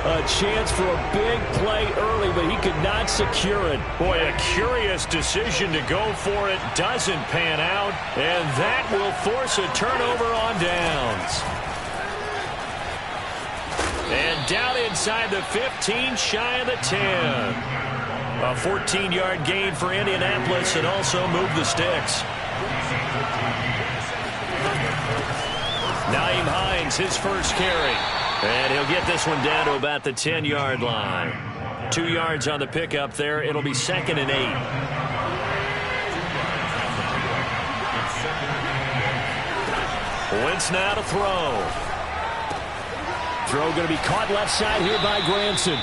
A chance for a big play early, but he could not secure it. Boy, a curious decision to go for it. Doesn't pan out. And that will force a turnover on downs. And down inside the 15, shy of the 10. A 14-yard gain for Indianapolis, and also move the sticks. Nyheim Hines, his first carry. And he'll get this one down to about the 10-yard line. 2 yards on the pickup there. It'll be 2nd and 8. Wentz now to throw. Throw going to be caught left side here by Granson.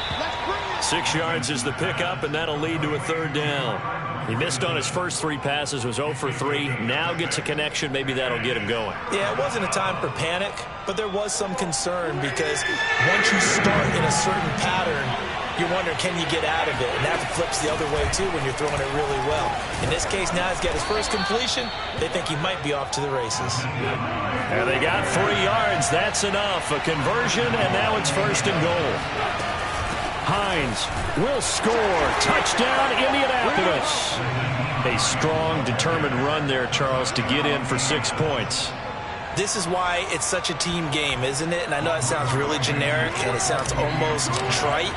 6 yards is the pickup, and that'll lead to a third down. He missed on his first 3 passes, was 0 for 3. Now gets a connection. Maybe that'll get him going. Yeah, it wasn't a time for panic, but there was some concern because once you start in a certain pattern, you wonder, can you get out of it? And that flips the other way, too, when you're throwing it really well. In this case, now he's got his first completion. They think he might be off to the races. And they got 3 yards. That's enough. A conversion, and now it's first and goal. Hines will score. Touchdown, Indianapolis. A strong, determined run there, Charles, to get in for 6 points. This is why it's such a team game, isn't it? And I know it sounds really generic, and it sounds almost trite.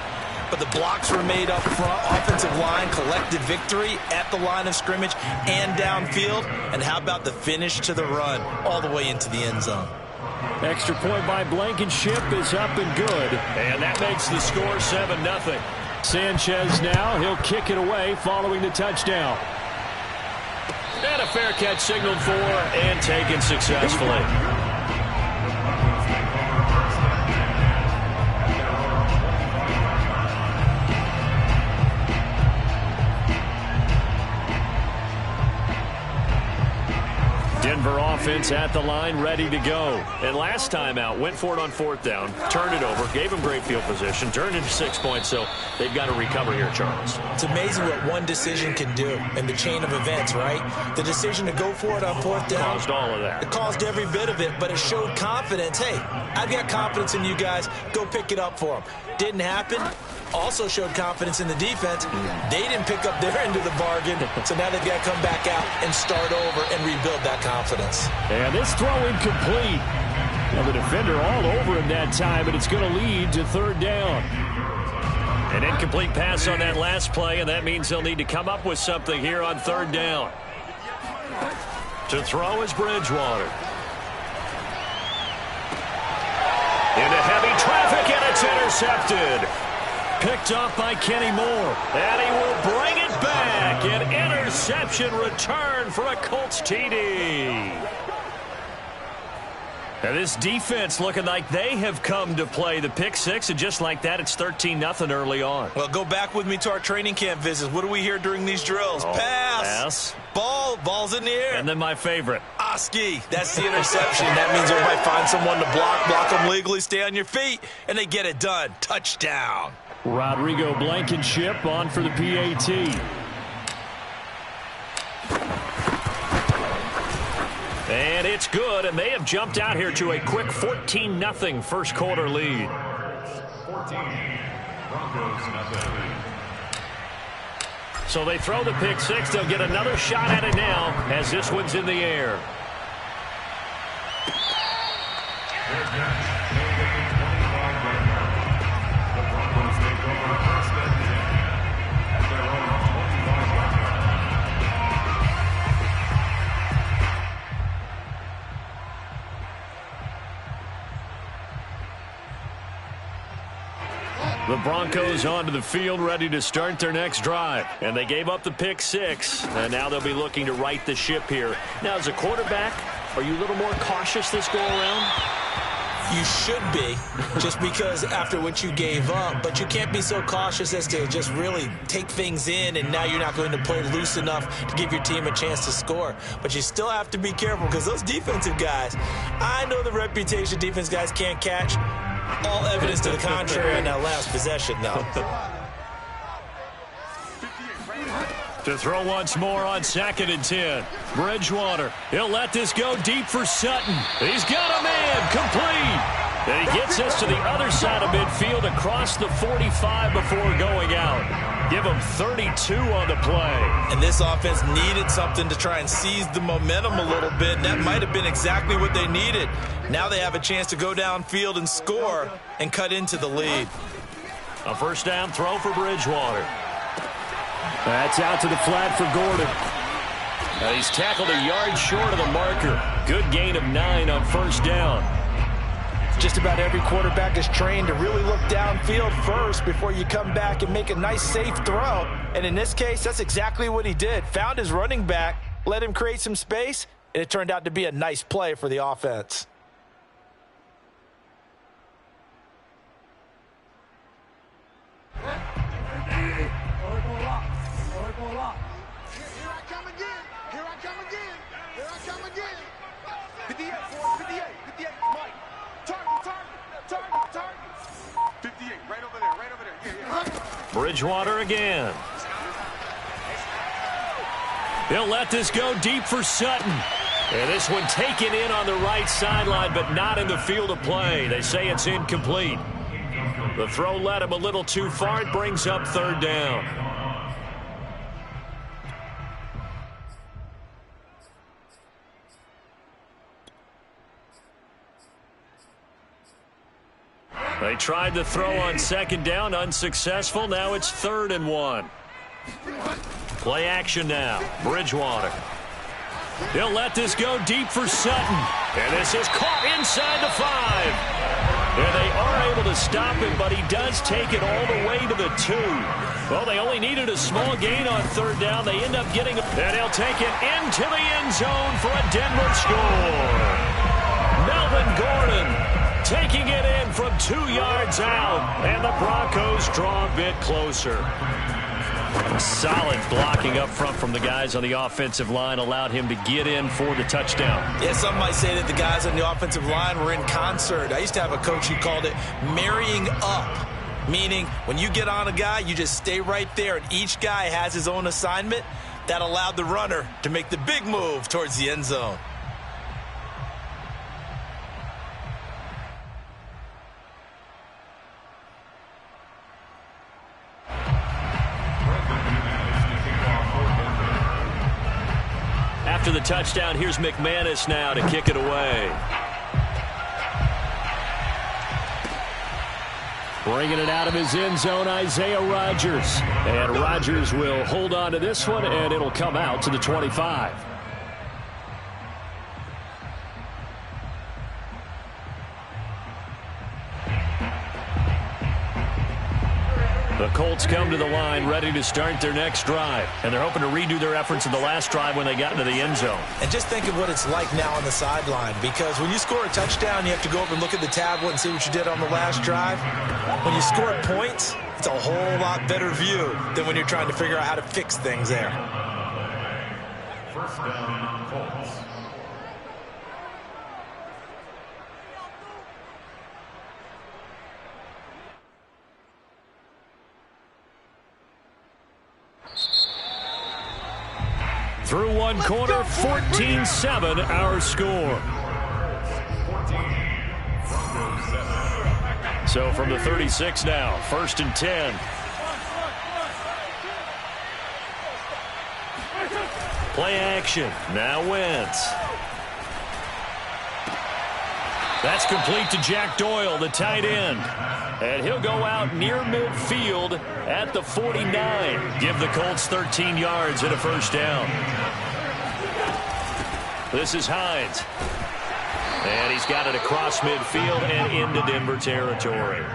But the blocks were made up front, offensive line, collective victory at the line of scrimmage and downfield. And how about the finish to the run all the way into the end zone? Extra point by Blankenship is up and good. And that makes the score 7-0. Sanchez now, he'll kick it away following the touchdown. And a fair catch signaled for and taken successfully. Denver offense at the line, ready to go. And last time out, went for it on 4th down, turned it over, gave them great field position, turned into 6 points, so they've got to recover here, Charles. It's amazing what one decision can do in the chain of events, right? The decision to go for it on 4th down. Caused all of that. It caused every bit of it, but it showed confidence. Hey, I've got confidence in you guys. Go pick it up for them. Didn't happen. Also showed confidence in the defense. They didn't pick up their end of the bargain, so now they've got to come back out and start over and rebuild that confidence. And this throw incomplete. Well, the defender all over him that time, but it's going to lead to 3rd down. An incomplete pass on that last play, and that means they'll need to come up with something here on 3rd down. To throw is Bridgewater. Into heavy traffic, and it's intercepted. Picked up by Kenny Moore. And he will bring it back. An interception return for a Colts TD. And this defense looking like they have come to play. The pick 6, and just like that, it's 13-0 early on. Well, go back with me to our training camp visits. What do we hear during these drills? Pass. Ball's in the air. And then my favorite. Oski. That's the interception. That means everybody find someone to block them legally, stay on your feet, and they get it done. Touchdown. Rodrigo Blankenship on for the PAT. And it's good, and they have jumped out here to a quick 14-0 first quarter lead. 14, Broncos nothing. So they throw the pick 6. They'll get another shot at it now as this one's in the air. The Broncos onto the field, ready to start their next drive. And they gave up the pick 6. And now they'll be looking to right the ship here. Now, as a quarterback, are you a little more cautious this go-around? You should be, just because after what you gave up. But you can't be so cautious as to just really take things in, and now you're not going to play loose enough to give your team a chance to score. But you still have to be careful, because those defensive guys, I know the reputation defense guys can't catch. All evidence to the contrary in that last possession, though. To throw once more on 2nd and 10. Bridgewater, he'll let this go deep for Sutton. He's got a man, complete. And he gets us to the other side of midfield across the 45 before going out. Give him 32 on the play. And this offense needed something to try and seize the momentum a little bit, and that might have been exactly what they needed. Now they have a chance to go downfield and score and cut into the lead. A first down throw for Bridgewater. That's out to the flat for Gordon. He's tackled a yard short of the marker. Good gain of 9 on first down. Just about every quarterback is trained to really look downfield first before you come back and make a nice, safe throw. And in this case, that's exactly what he did. Found his running back, let him create some space, and it turned out to be a nice play for the offense. Bridgewater again. He'll let this go deep for Sutton. And this one taken in on the right sideline, but not in the field of play. They say it's incomplete. The throw led him a little too far. It brings up third down. They tried to throw on second down, unsuccessful. Now it's 3rd and 1. Play action now. Bridgewater. He'll let this go deep for Sutton. And this is caught inside the 5. And they are able to stop him, but he does take it all the way to the 2. Well, they only needed a small gain on third down. They end up getting it, and he'll take it into the end zone for a Denver score. Melvin Gordon taking it in from 2 yards out, and the Broncos draw a bit closer. Solid blocking up front from the guys on the offensive line allowed him to get in for the touchdown. Yeah, some might say that the guys on the offensive line were in concert. I used to have a coach who called it marrying up, meaning when you get on a guy, you just stay right there, and each guy has his own assignment. That allowed the runner to make the big move towards the end zone. After the touchdown, here's McManus now to kick it away. Bringing it out of his end zone, Isaiah Rodgers. And Rodgers will hold on to this one, and it'll come out to the 25. The Colts come to the line ready to start their next drive. And they're hoping to redo their efforts in the last drive when they got into the end zone. And just think of what it's like now on the sideline, because when you score a touchdown, you have to go up and look at the tablet and see what you did on the last drive. When you score points, it's a whole lot better view than when you're trying to figure out how to fix things there. First down, Colts. Through one quarter, 14-7 our score. So from the 36 now, 1st and 10. Play action. Now Wentz. That's complete to Jack Doyle, the tight end. And he'll go out near midfield at the 49. Give the Colts 13 yards and a first down. This is Hines. And he's got it across midfield and into Denver territory.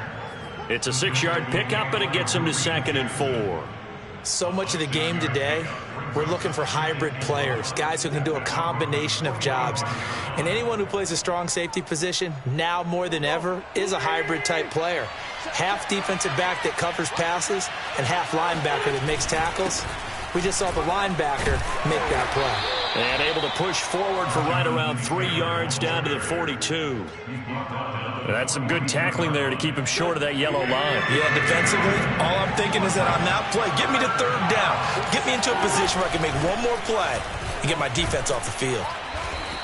It's a 6-yard pickup, and it gets him to 2nd and 4. So much of the game today, we're looking for hybrid players, guys who can do a combination of jobs. And anyone who plays a strong safety position, now more than ever, is a hybrid type player. Half defensive back that covers passes and half linebacker that makes tackles. We just saw the linebacker make that play. And able to push forward for right around 3 yards down to the 42. That's some good tackling there to keep him short of that yellow line. Yeah, defensively, all I'm thinking is that on that play, get me to 3rd down. Get me into a position where I can make one more play and get my defense off the field.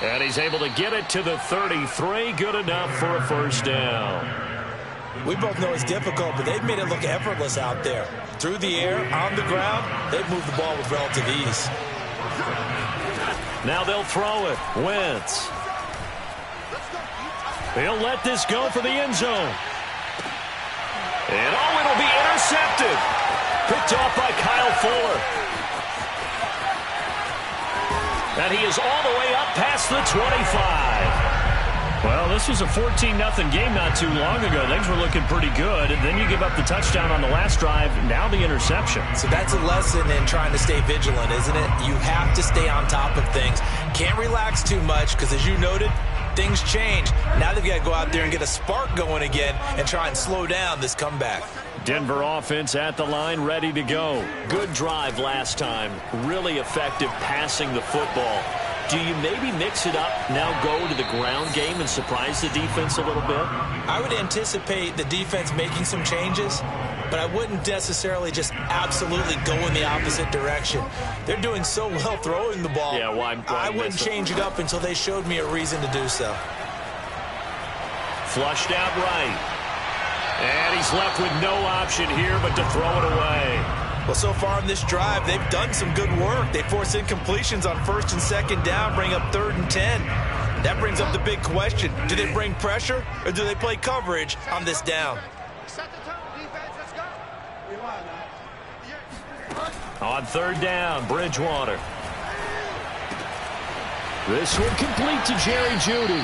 And he's able to get it to the 33. Good enough for a first down. We both know it's difficult, but they've made it look effortless out there. Through the air, on the ground, they've moved the ball with relative ease. Now they'll throw it. Wentz. He'll let this go for the end zone. And oh, it'll be intercepted. Picked off by Kyle Fuller. And he is all the way up past the 25. Well, this was a 14-0 game not too long ago. Things were looking pretty good. And then you give up the touchdown on the last drive. Now the interception. So that's a lesson in trying to stay vigilant, isn't it? You have to stay on top of things. Can't relax too much because, as you noted, things change. Now they've got to go out there and get a spark going again and try and slow down this comeback. Denver offense at the line, ready to go. Good drive last time. Really effective passing the football. Do you maybe mix it up, now go to the ground game and surprise the defense a little bit? I would anticipate the defense making some changes, but I wouldn't necessarily just absolutely go in the opposite direction. They're doing so well throwing the ball. Yeah, why I wouldn't change it up until they showed me a reason to do so. Flushed out right. And he's left with no option here but to throw it away. Well, so far in this drive, they've done some good work. They force incompletions on 1st and 2nd down, bring up 3rd and 10. That brings up the big question. Do they bring pressure or do they play coverage on this down? Set the tone, defense, let's go. On 3rd down, Bridgewater. This one complete to Jerry Jeudy.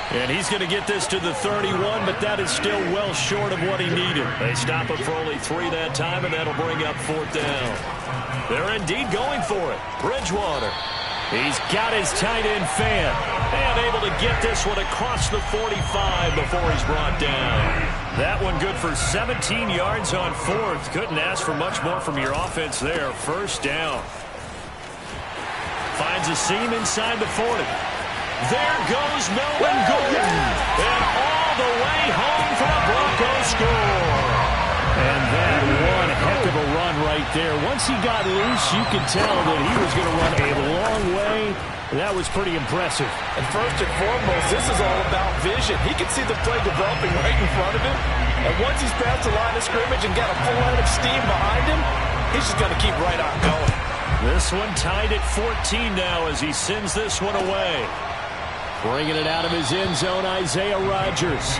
And he's going to get this to the 31, but that is still well short of what he needed. They stop him for only 3 that time, and that'll bring up 4th down. They're indeed going for it. Bridgewater. He's got his tight end fan. And able to get this one across the 45 before he's brought down. That one good for 17 yards on 4th. Couldn't ask for much more from your offense there. 1st down. Finds a seam inside the 40. There goes Melvin Gordon. And all the way home for the Broncos score. And that one heck of a run right there. Once he got loose, you could tell that he was going to run a long way. That was pretty impressive. And first and foremost, this is all about vision. He can see the play developing right in front of him. And once he's past the line of scrimmage and got a full line of steam behind him, he's just going to keep right on going. This one tied at 14 now as he sends this one away. Bringing it out of his end zone, Isaiah Rodgers.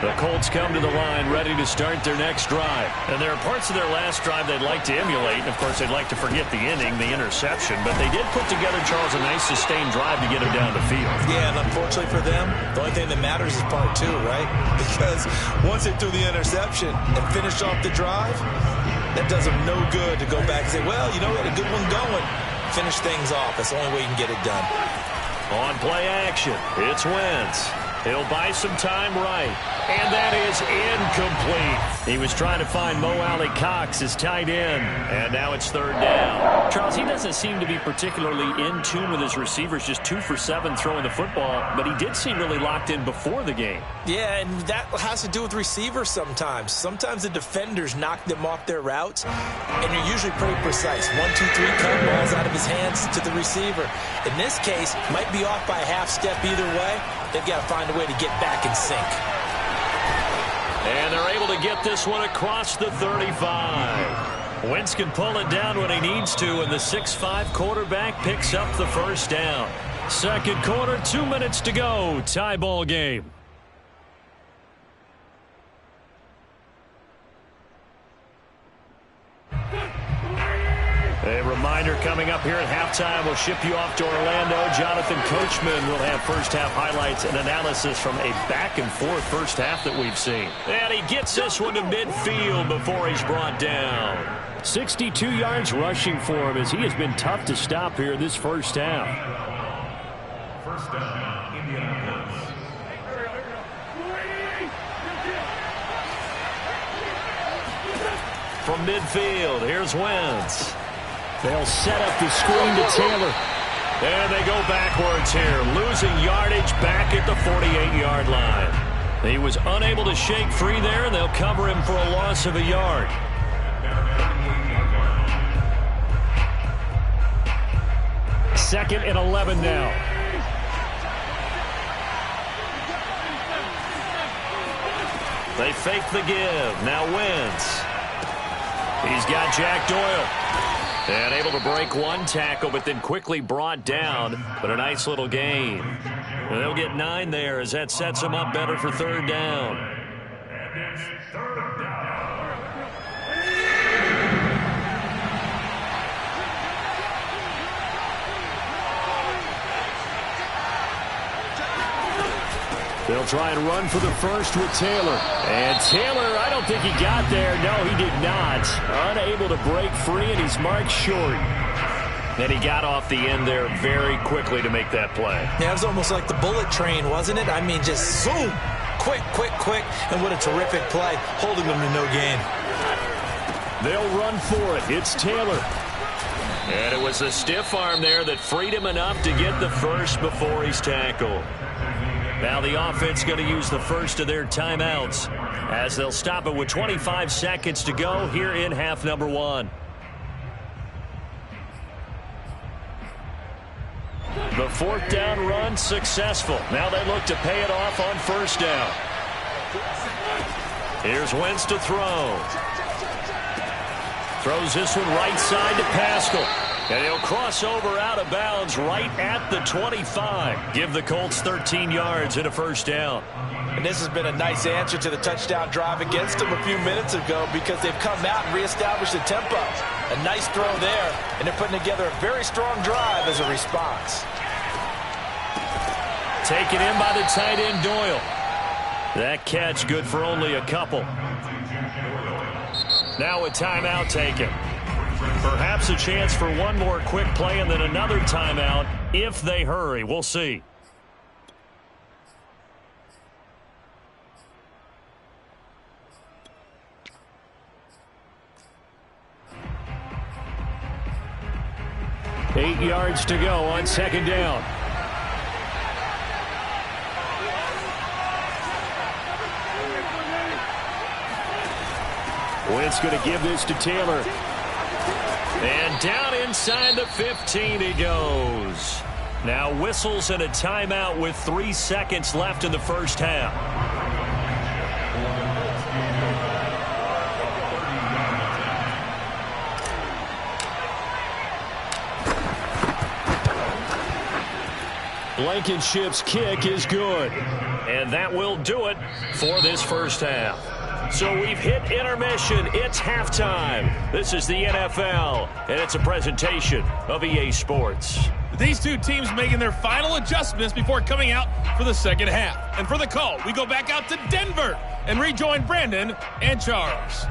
The Colts come to the line ready to start their next drive. And there are parts of their last drive they'd like to emulate. And, of course, they'd like to forget the inning, the interception. But they did put together, Charles, a nice sustained drive to get him down the field. Yeah, and unfortunately for them, the only thing that matters is part 2, right? Because once they threw the interception and finished off the drive, that does them no good to go back and say, well, you know, we had a good one going. Finish things off. That's the only way you can get it done. On play action, it's Wentz. He'll buy some time right. And that is incomplete. He was trying to find Mo Alley Cox, his tight end. And now it's 3rd down. Charles, he doesn't seem to be particularly in tune with his receivers, just 2 for 7 throwing the football. But he did seem really locked in before the game. Yeah, and that has to do with receivers sometimes. Sometimes the defenders knock them off their routes, and you're usually pretty precise. 1, 2, 3, cut balls out of his hands to the receiver. In this case, might be off by a half step either way. They've got to find a way to get back in sync. And they're able to get this one across the 35. Wentz can pull it down when he needs to, and the 6'5" quarterback picks up the 1st down. 2nd quarter, 2 minutes to go. Tie ball game. A reminder coming up here at halftime. We'll ship you off to Orlando. Jonathan Coachman will have first-half highlights and analysis from a back-and-forth first half that we've seen. And he gets this one to midfield before he's brought down. 62 yards rushing for him as he has been tough to stop here this first half. 1st down, Indianapolis. From midfield, here's Wentz. They'll set up the screen to Taylor. And they go backwards here, losing yardage back at the 48-yard line. He was unable to shake free there, and they'll cover him for a loss of a yard. Second and 11 now. They fake the give. Now Wentz. He's got Jack Doyle. And able to break one tackle, but then quickly brought down. But a nice little gain. And they'll get 9 there as that sets them up better for 3rd down. And it's 3rd down. They'll try and run for the first with Taylor. And Taylor, I don't think he got there. No, he did not. Unable to break free, and he's marked short. And he got off the end there very quickly to make that play. Yeah, it was almost like the bullet train, wasn't it? I mean, just zoom. Quick, quick, quick. And what a terrific play, holding them to no gain. They'll run for it. It's Taylor. And it was a stiff arm there that freed him enough to get the first before he's tackled. Now the offense going to use the first of their timeouts as they'll stop it with 25 seconds to go here in half number 1. The 4th down run successful. Now they look to pay it off on 1st down. Here's Wentz to throw. Throws this one right side to Pascal. And he'll cross over out of bounds right at the 25. Give the Colts 13 yards and a 1st down. And this has been a nice answer to the touchdown drive against them a few minutes ago because they've come out and reestablished the tempo. A nice throw there, and they're putting together a very strong drive as a response. Taken in by the tight end, Doyle. That catch good for only a couple. Now a timeout taken. Perhaps a chance for one more quick play and then another timeout if they hurry. We'll see. Eight yards to go on 2nd down. Wentz going to give this to Taylor. And down inside the 15 he goes. Now whistles and a timeout with 3 seconds left in the 1st half. Blankenship's kick is good. And that will do it for this 1st half. So we've hit intermission. It's halftime. This is the NFL, and it's a presentation of EA Sports. These two teams making their final adjustments before coming out for the 2nd half. And for the call, we go back out to Denver and rejoin Brandon and Charles.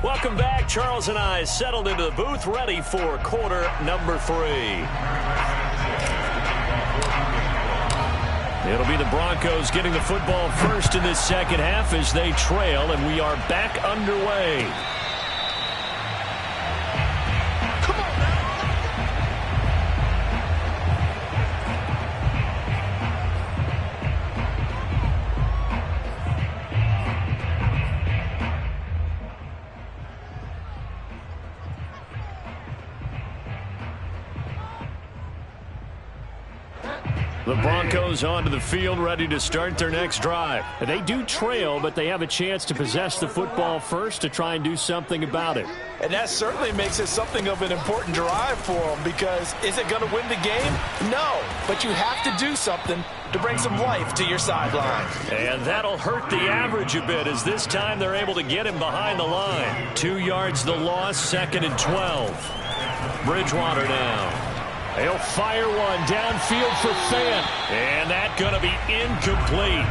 Welcome back. Charles and I settled into the booth, ready for quarter number 3. It'll be the Broncos getting the football first in this 2nd half as they trail, and we are back underway. The Broncos onto the field, ready to start their next drive. They do trail, but they have a chance to possess the football first to try and do something about it. And that certainly makes it something of an important drive for them because is it going to win the game? No, but you have to do something to bring some life to your sideline. And that'll hurt the average a bit as this time they're able to get him behind the line. 2 yards the loss, 2nd and 12. Bridgewater now. He'll fire one downfield for Fant. And that's going to be incomplete.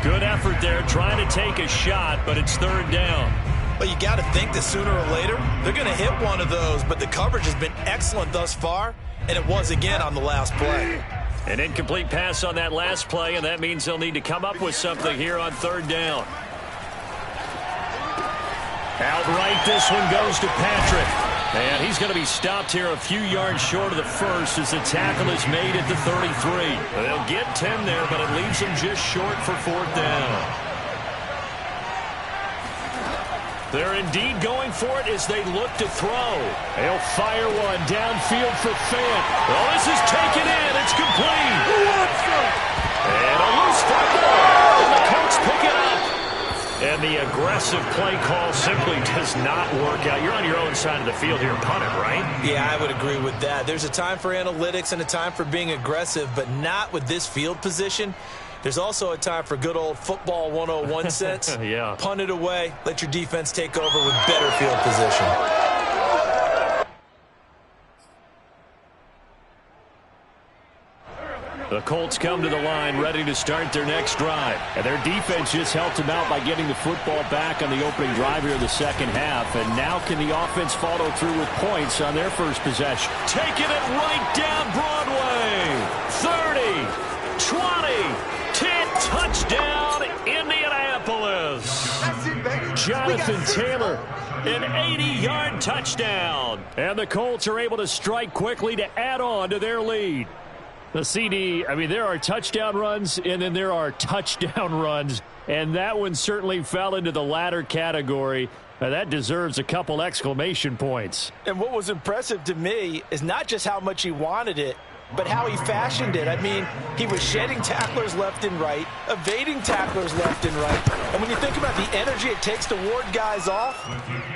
Good effort there trying to take a shot, but it's 3rd down. Well, you got to think that sooner or later they're going to hit one of those, but the coverage has been excellent thus far, and it was again on the last play. An incomplete pass on that last play, and that means they'll need to come up with something here on 3rd down. Outright, this one goes to Patrick. And he's going to be stopped here a few yards short of the first as the tackle is made at the 33. They'll get 10 there, but it leaves them just short for 4th down. They're indeed going for it as they look to throw. They'll fire one downfield for Fant. Oh, this is taken in. It's complete. And a loose football. And the Colts pick it up. And the aggressive play call simply does not work out. You're on your own side of the field here. Punt it, right? Yeah, I would agree with that. There's a time for analytics and a time for being aggressive, but not with this field position. There's also a time for good old football 101 sense. Yeah. Punt it away. Let your defense take over with better field position. The Colts come to the line ready to start their next drive. And their defense just helped them out by getting the football back on the opening drive here in the second half. And now can the offense follow through with points on their first possession? Taking it right down Broadway. 30, 20, 10, touchdown Indianapolis. Jonathan Taylor, an 80-yard touchdown. And the Colts are able to strike quickly to add on to their lead. The CD, I mean, there are touchdown runs, and then there are touchdown runs. And that one certainly fell into the latter category. That deserves a couple exclamation points. And what was impressive to me is not just how much he wanted it, but how he fashioned it. I mean, he was shedding tacklers left and right, evading tacklers left and right. And when you think about the energy it takes to ward guys off,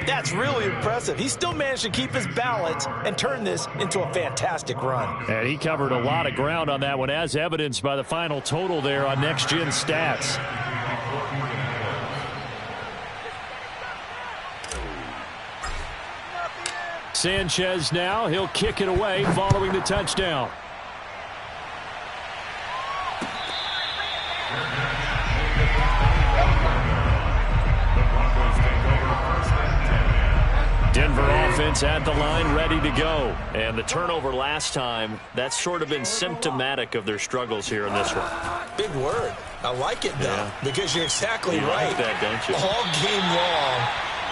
that's really impressive. He still managed to keep his balance and turn this into a fantastic run. And he covered a lot of ground on that one, as evidenced by the final total there on Next Gen Stats. Sanchez now, he'll kick it away following the touchdown. Denver offense at the line, ready to go. And the turnover last time, that's sort of been symptomatic of their struggles here in this one. Big word. I like it, though, because you're exactly right. Like that, don't you? All game long,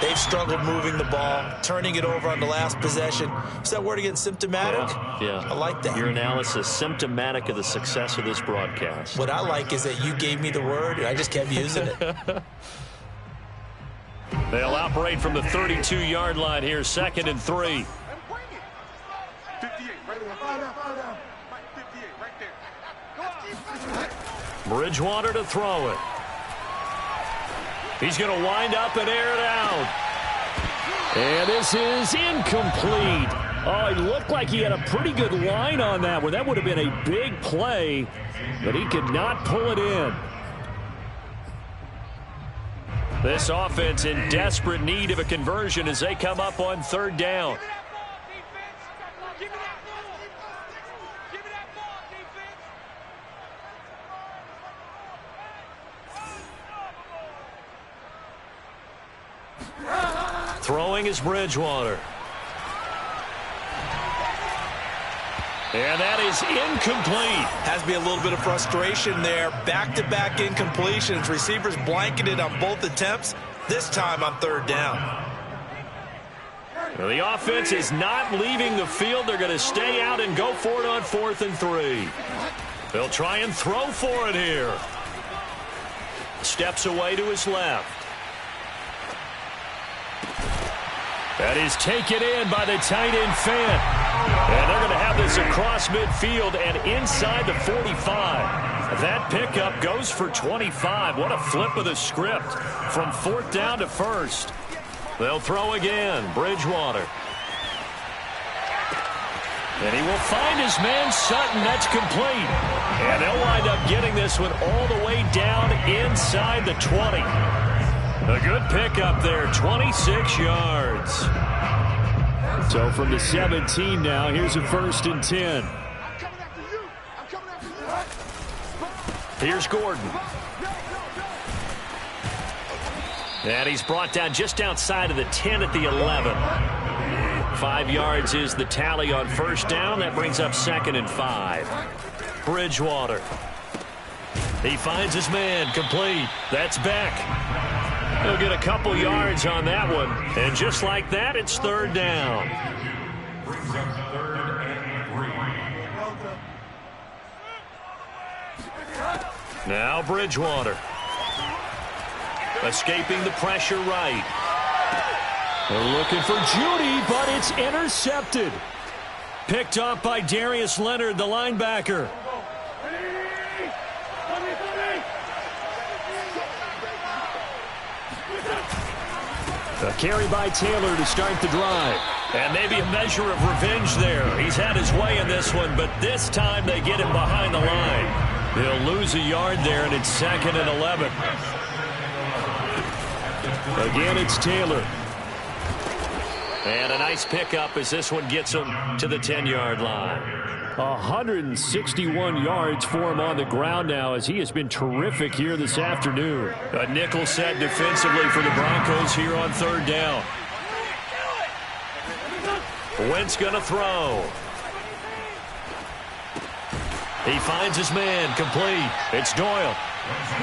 they've struggled moving the ball, turning it over on the last possession. Is that word again, symptomatic? Yeah. I like that. Your analysis, symptomatic of the success of this broadcast. What I like is that you gave me the word, and I just kept using it. They'll operate from the 32-yard line here, 2nd and 3. 58, right there. Fire down. 58, right there. Bridgewater to throw it. He's going to wind up and air it out. And this is incomplete. Oh, it looked like he had a pretty good line on that one. That would have been a big play, but he could not pull it in. This offense in desperate need of a conversion as they come up on 3rd down. Throwing is Bridgewater. And that is incomplete. Has to be a little bit of frustration there. Back-to-back incompletions. Receivers blanketed on both attempts, this time on 3rd down. Well, the offense is not leaving the field. They're going to stay out and go for it on 4th and 3. They'll try and throw for it here. Steps away to his left. That is taken in by the tight end Fant. And they're going to have this across midfield and inside the 45. That pickup goes for 25. What a flip of the script from 4th down to 1st. They'll throw again. Bridgewater. And he will find his man Sutton. That's complete. And they'll wind up getting this one all the way down inside the 20. A good pickup there, 26 yards. So from the 17 now, here's a 1st and 10. Here's Gordon. And he's brought down just outside of the 10 at the 11. 5 yards is the tally on 1st down. That brings up 2nd and 5. Bridgewater. He finds his man, complete. That's Beck. He'll get a couple yards on that one. And just like that, it's 3rd down. Now Bridgewater. Escaping the pressure right. They're looking for Judy, but it's intercepted. Picked off by Darius Leonard, the linebacker. A carry by Taylor to start the drive. And maybe a measure of revenge there. He's had his way in this one, but this time they get him behind the line. He'll lose a yard there, and it's 2nd and 11. Again, it's Taylor. And a nice pickup as this one gets him to the 10-yard line. 161 yards for him on the ground now, as he has been terrific here this afternoon. A nickel set defensively for the Broncos here on third down. Wentz going to throw. He finds his man, complete. It's Doyle.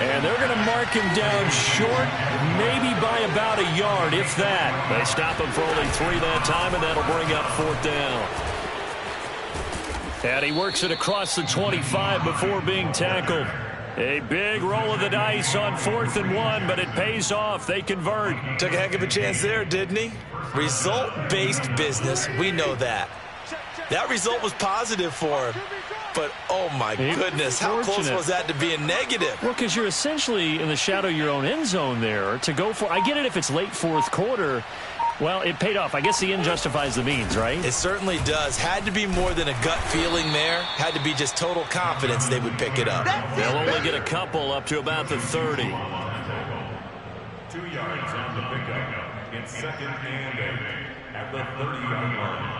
And they're going to mark him down short, maybe by about a yard, if that. They stop him for only 3 that time, and that'll bring up fourth down. And he works it across the 25 before being tackled. A big roll of the dice on 4th and 1, but it pays off. They convert. Took a heck of a chance there, didn't he? Result-based business, we know that. That result was positive for him. But, oh, my goodness, how close was that to being negative? Well, because you're essentially in the shadow of your own end zone there to go for. I get it if it's late fourth quarter. Well, it paid off. I guess the end justifies the means, right? It certainly does. Had to be more than a gut feeling there. Had to be just total confidence they would pick it up. They'll only get a couple up to about the 30. 2 yards on the pickup. It's 2nd and 8 at the 30-yard line.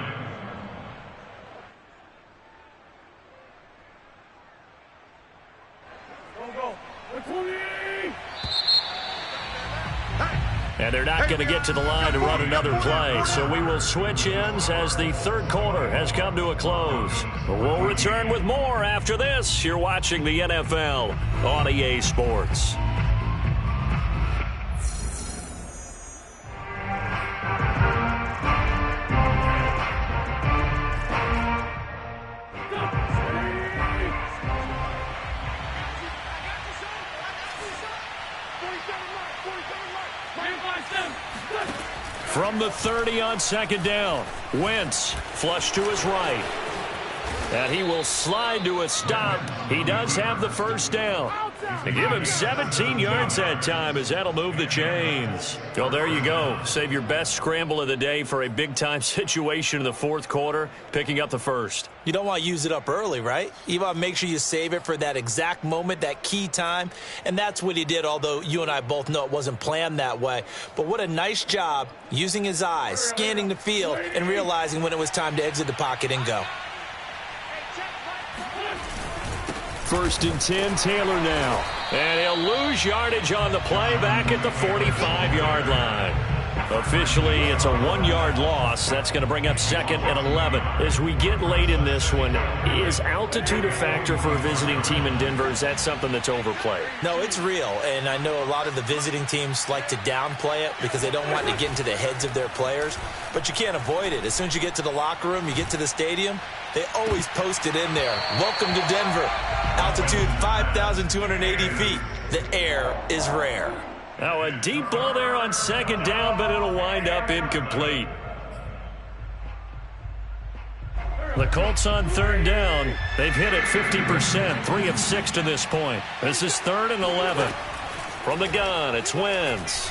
And they're not going to get to the line to run another play. So we will switch ends as the third quarter has come to a close. We'll return with more after this. You're watching the NFL on EA Sports. From the 30 on 2nd down, Wentz flush to his right. And he will slide to a stop. He does have the first down. They give him 17 yards that time, as that'll move the chains. Well, there you go. Save your best scramble of the day for a big-time situation in the fourth quarter, picking up the first. You don't want to use it up early, right? You want to make sure you save it for that exact moment, that key time. And that's what he did, although you and I both know it wasn't planned that way. But what a nice job using his eyes, scanning the field, and realizing when it was time to exit the pocket and go. 1st and 10, Taylor now. And he'll lose yardage on the play back at the 45-yard line. Officially, it's a 1-yard loss. That's going to bring up 2nd and 11. As we get late in this one, is altitude a factor for a visiting team in Denver? Is that something that's overplayed? No, it's real, and I know a lot of the visiting teams like to downplay it because they don't want to get into the heads of their players, but you can't avoid it. As soon as you get to the locker room, you get to the stadium, they always post it in there. Welcome to Denver. Altitude 5,280 feet. The air is rare. Now a deep ball there on 2nd down, but it'll wind up incomplete. The Colts on 3rd down. They've hit it 50%, 3 of 6 to this point. This is 3rd and 11. From the gun, it's Wentz.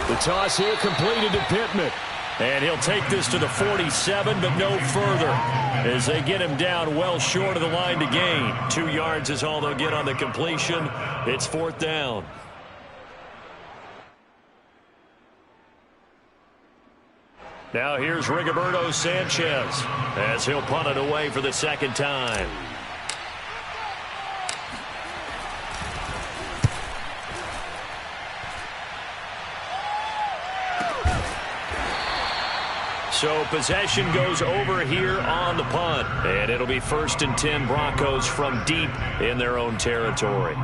The toss here completed to Pittman. And he'll take this to the 47, but no further, as they get him down well short of the line to gain. 2 yards is all they'll get on the completion. It's 4th down. Now here's Rigoberto Sanchez as he'll punt it away for the 2nd time. So possession goes over here on the punt. And it'll be 1st and 10 Broncos from deep in their own territory.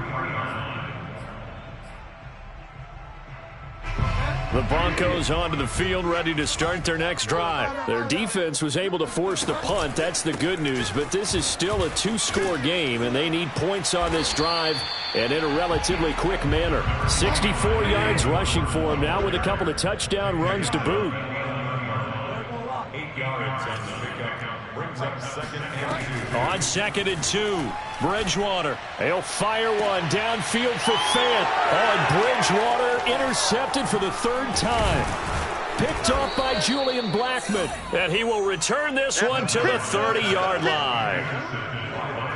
The Broncos onto the field, ready to start their next drive. Their defense was able to force the punt. That's the good news. But this is still a 2-score game, and they need points on this drive and in a relatively quick manner. 64 yards rushing for him now with a couple of touchdown runs to boot. 8 yards on the pickup. Brings up 2nd and 2. On 2nd and 2, Bridgewater. He'll fire one downfield for Fant. And Bridgewater intercepted for the 3rd time. Picked off by Julian Blackmon. And he will return this one to the 30-yard line.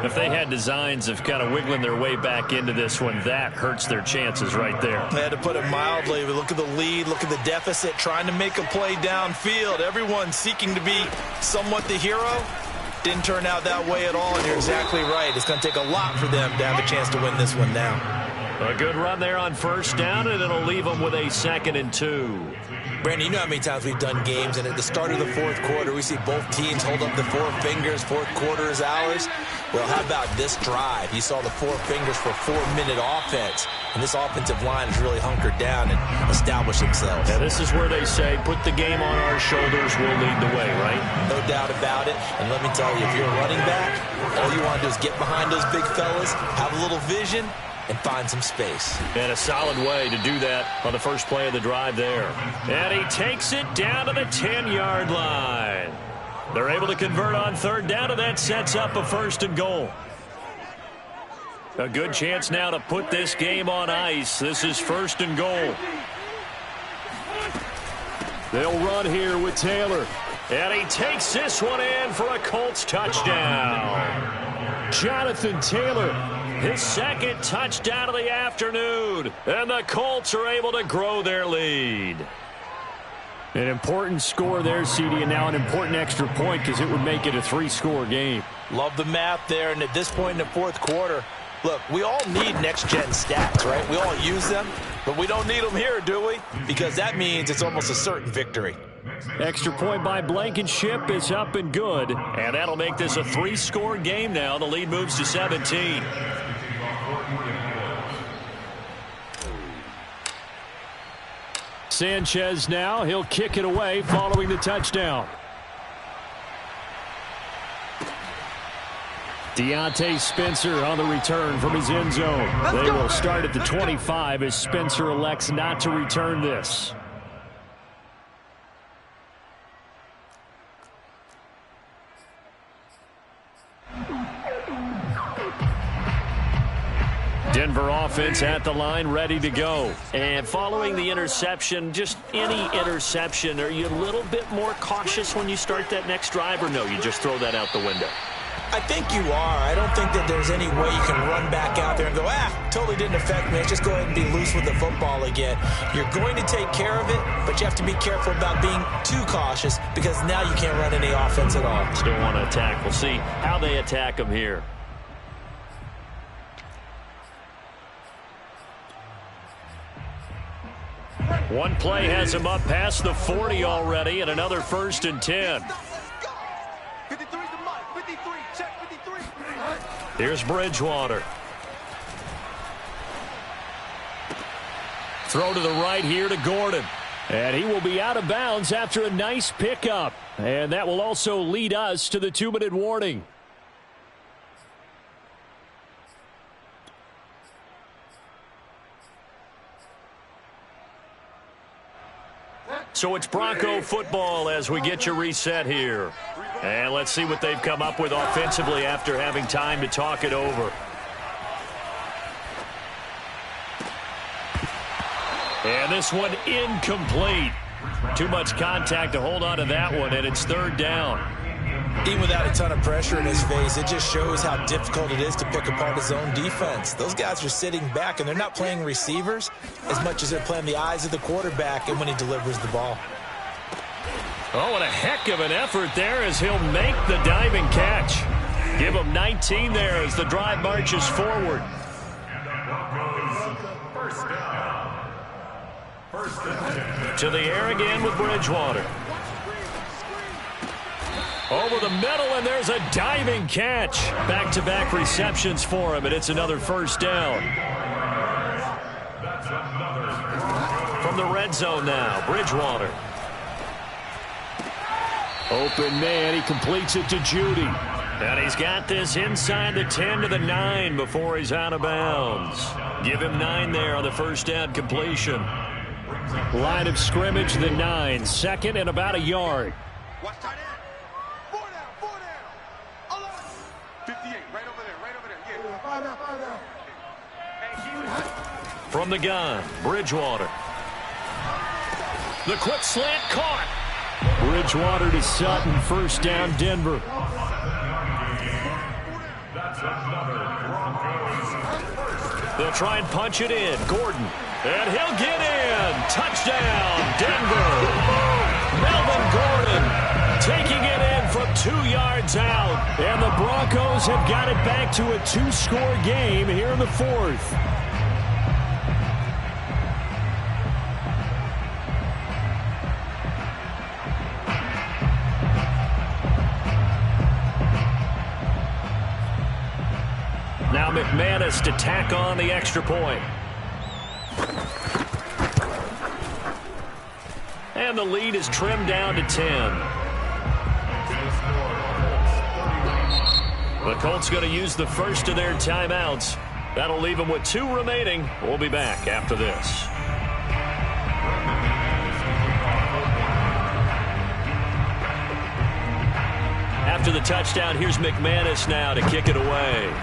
If they had designs of kind of wiggling their way back into this one, that hurts their chances right there. They had to put it mildly. Look at the lead, look at the deficit, trying to make a play downfield. Everyone seeking to be somewhat the hero. Didn't turn out that way at all, and you're exactly right. It's going to take a lot for them to have a chance to win this one now. A good run there on first down, and it'll leave them with a 2nd and 2. Brandon, you know how many times we've done games, and at the start of the fourth quarter, we see both teams hold up the 4 fingers, fourth quarter is ours. Well, how about this drive? You saw the 4 fingers for 4-minute offense, and this offensive line has really hunkered down and established themselves. Yeah, this is where they say, put the game on our shoulders, we'll lead the way, right? No doubt about it, and let me tell you, if you're a running back, all you want to do is get behind those big fellas, have a little vision, and find some space. And a solid way to do that on the first play of the drive there. And he takes it down to the 10-yard line. They're able to convert on third down, and that sets up a 1st and goal. A good chance now to put this game on ice. This is 1st and goal. They'll run here with Taylor. And he takes this one in for a Colts touchdown. Jonathan Taylor, his 2nd touchdown of the afternoon. And the Colts are able to grow their lead. An important score there, CD, and now an important extra point because it would make it a 3-score game. Love the math there, and at this point in the fourth quarter, look, we all need next-gen stats, right? We all use them, but we don't need them here, do we? Because that means it's almost a certain victory. Extra point by Blankenship is up and good, and that'll make this a 3-score game now. The lead moves to 17. Sanchez now, he'll kick it away following the touchdown. Deontay Spencer on the return from his end zone. They will start at the 25 as Spencer elects not to return this. Denver offense at the line, ready to go. And following the interception, just any interception, are you a little bit more cautious when you start that next drive, or no, you just throw that out the window? I think you are. I don't think that there's any way you can run back out there and go, totally didn't affect me. Let's just go ahead and be loose with the football again. You're going to take care of it, but you have to be careful about being too cautious because now you can't run any offense at all. Still want to attack. We'll see how they attack them here. One play has him up past the 40 already, and another 1st and 10. 53's the mark. 53. Check 53. Here's Bridgewater. Throw to the right here to Gordon. And he will be out of bounds after a nice pickup. And that will also lead us to the 2-minute warning. So it's Bronco football as we get you reset here. And let's see what they've come up with offensively after having time to talk it over. And this one incomplete. Too much contact to hold on to that one, and it's 3rd down. Even without a ton of pressure in his face, it just shows how difficult it is to pick apart his own defense. Those guys are sitting back, and they're not playing receivers as much as they're playing the eyes of the quarterback and when he delivers the ball. Oh, and a heck of an effort there as he'll make the diving catch. Give him 19 there as the drive marches forward. To the air again with Bridgewater. Over the middle, and there's a diving catch. Back-to-back receptions for him, and it's another 1st down. From the red zone now, Bridgewater. Open man, he completes it to Judy. And he's got this inside the 10 to the 9 before he's out of bounds. Give him 9 there on the 1st down completion. Line of scrimmage, the 9. 2nd and about a yard. Watch tight end. 4 down. 11. 58, right over there. Yeah. 5 down. From the gun, Bridgewater. The quick slant caught. Bridgewater to Sutton, 1st down, Denver. They'll try and punch it in. Gordon. And he'll get in. Touchdown, Denver. Melvin Gordon taking it in from 2 yards out, and the Broncos have got it back to a 2-score game here in the fourth. Now McManus to tack on the extra point. And the lead is trimmed down to 10. The Colts going to use the first of their timeouts. That'll leave them with 2 remaining. We'll be back after this. After the touchdown, here's McManus now to kick it away.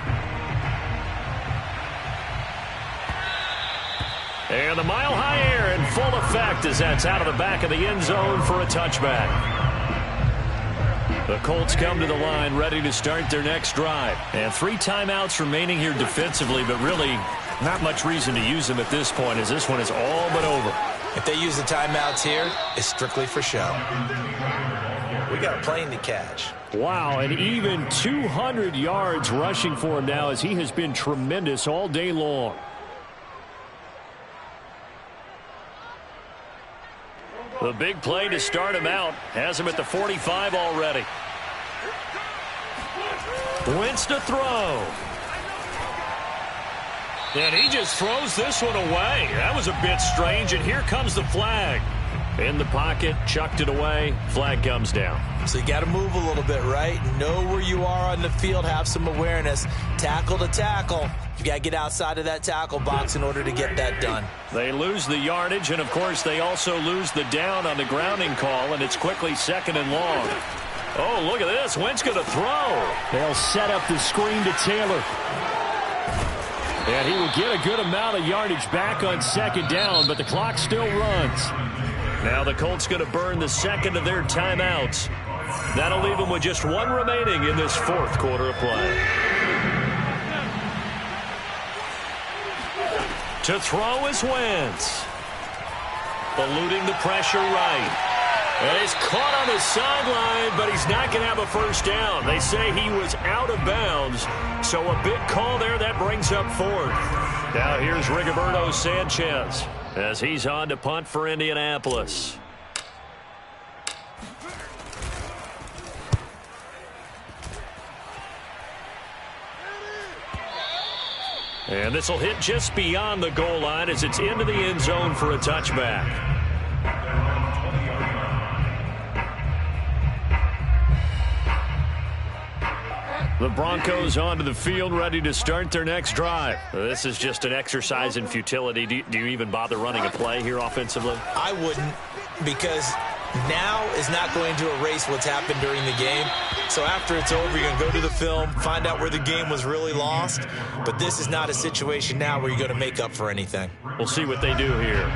And the mile-high air in full effect as that's out of the back of the end zone for a touchback. The Colts come to the line ready to start their next drive. And 3 timeouts remaining here defensively, but really not much reason to use them at this point as this one is all but over. If they use the timeouts here, it's strictly for show. We got a plane to catch. Wow, and even 200 yards rushing for him now as he has been tremendous all day long. The big play to start him out has him at the 45 already. Wentz to throw. And he just throws this one away. That was a bit strange, and here comes the flag. In the pocket, chucked it away, flag comes down. So you got to move a little bit, right? Know where you are on the field, have some awareness. Tackle to tackle. You got to get outside of that tackle box in order to get that done. They lose the yardage, and of course they also lose the down on the grounding call, and it's quickly 2nd and long. Oh, look at this. Wentz going to throw. They'll set up the screen to Taylor. And he will get a good amount of yardage back on 2nd down, but the clock still runs. Now the Colts going to burn the 2nd of their timeouts. That'll leave them with just 1 remaining in this 4th quarter of play. To throw is Wentz. Eluding the pressure right. And he's caught on the sideline, but he's not going to have a first down. They say he was out of bounds, so a big call there that brings up 4th. Now here's Rigoberto Sanchez as he's on to punt for Indianapolis. And this will hit just beyond the goal line as it's into the end zone for a touchback. The Broncos onto the field ready to start their next drive. This is just an exercise in futility. Do you even bother running a play here offensively? I wouldn't, because now is not going to erase what's happened during the game. So after it's over, you're going to go to the film, find out where the game was really lost. But this is not a situation now where you're going to make up for anything. We'll see what they do here.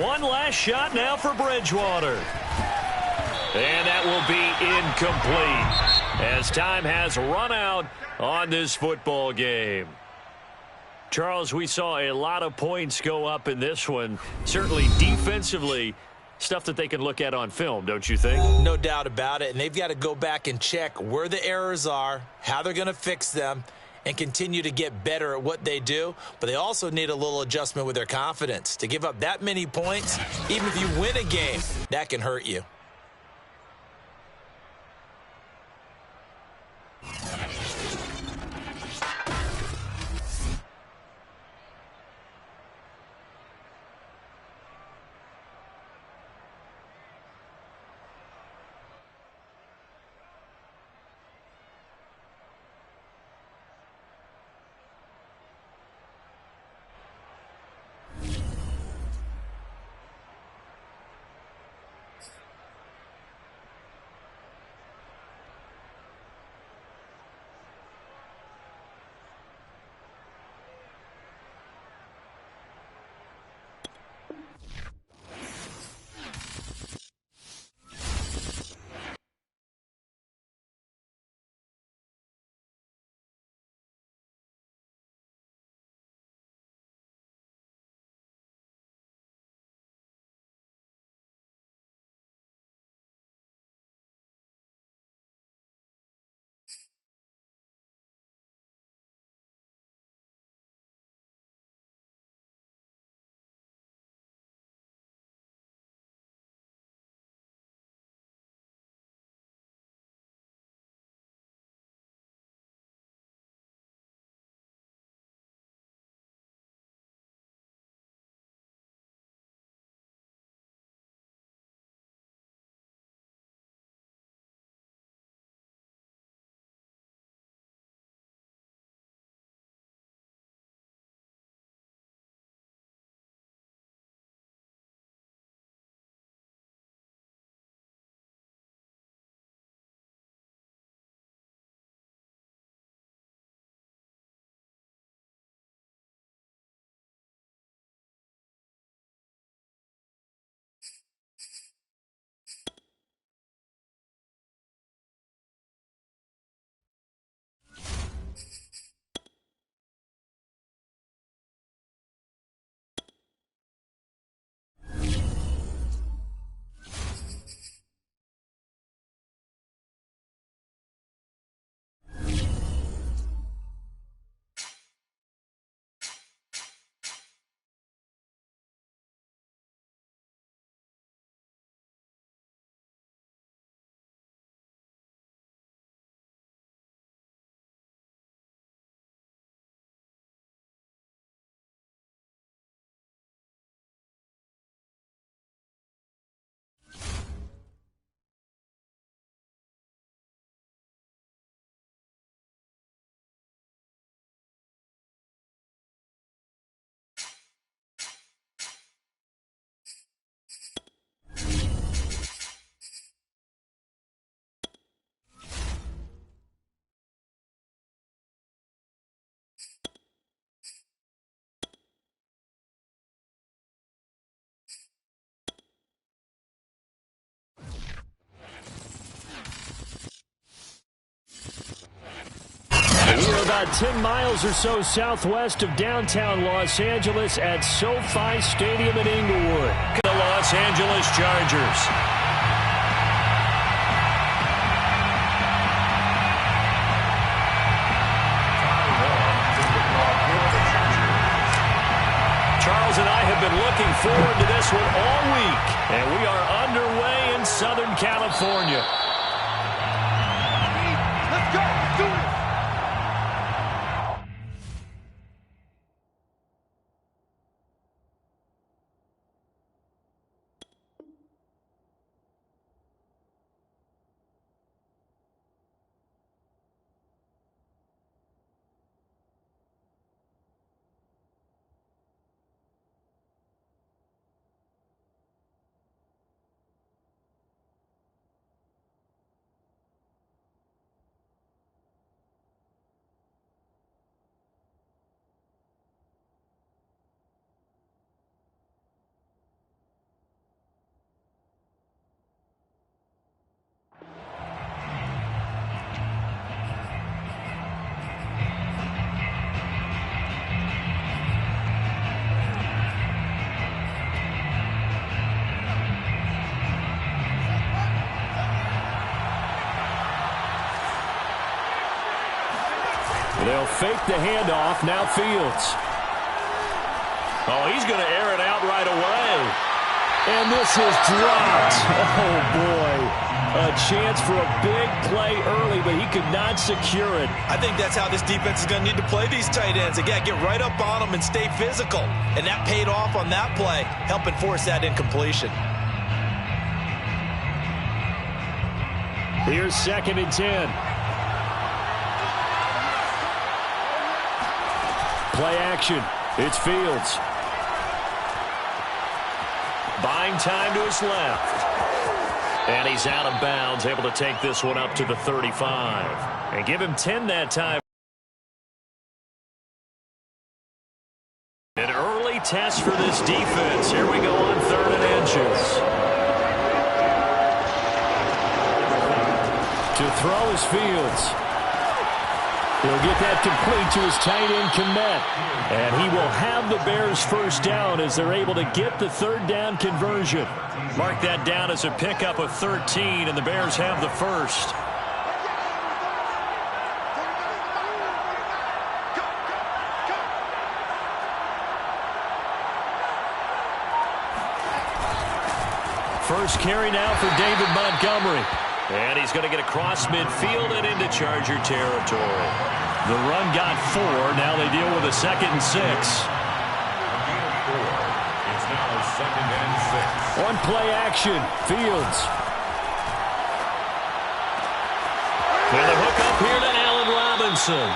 One last shot now for Bridgewater. And that will be incomplete as time has run out on this football game. Charles, we saw a lot of points go up in this one. Certainly defensively, stuff that they can look at on film, don't you think? No doubt about it. And they've got to go back and check where the errors are, how they're going to fix them, and continue to get better at what they do. But they also need a little adjustment with their confidence. To give up that many points, even if you win a game, that can hurt you. about 10 miles or so southwest of downtown Los Angeles at SoFi Stadium in Inglewood. The Los Angeles Chargers. Charles and I have been looking forward to this one all week, and we are underway in Southern California. Let's go. Let's do it. They'll fake the handoff. Now Fields. Oh, he's going to air it out right away. And this is dropped. Oh, boy. A chance for a big play early, but he could not secure it. I think that's how this defense is going to need to play these tight ends. Again, get right up on them and stay physical. And that paid off on that play, helping force that incompletion. Here's 2nd and 10. Play action. It's Fields. Buying time to his left. And he's out of bounds, able to take this one up to the 35. And give him 10 that time. An early test for this defense. Here we go on 3rd and inches. To throw is Fields. He'll get that complete to his tight end, Kmet. And he will have the Bears first down as they're able to get the 3rd down conversion. Mark that down as a pickup of 13, and the Bears have the first. First carry now for David Montgomery. And he's going to get across midfield and into Charger territory. The run got 4. Now they deal with a 2nd and 6. It's now 2nd and 6. On play action, Fields. And the hook up here to Allen Robinson.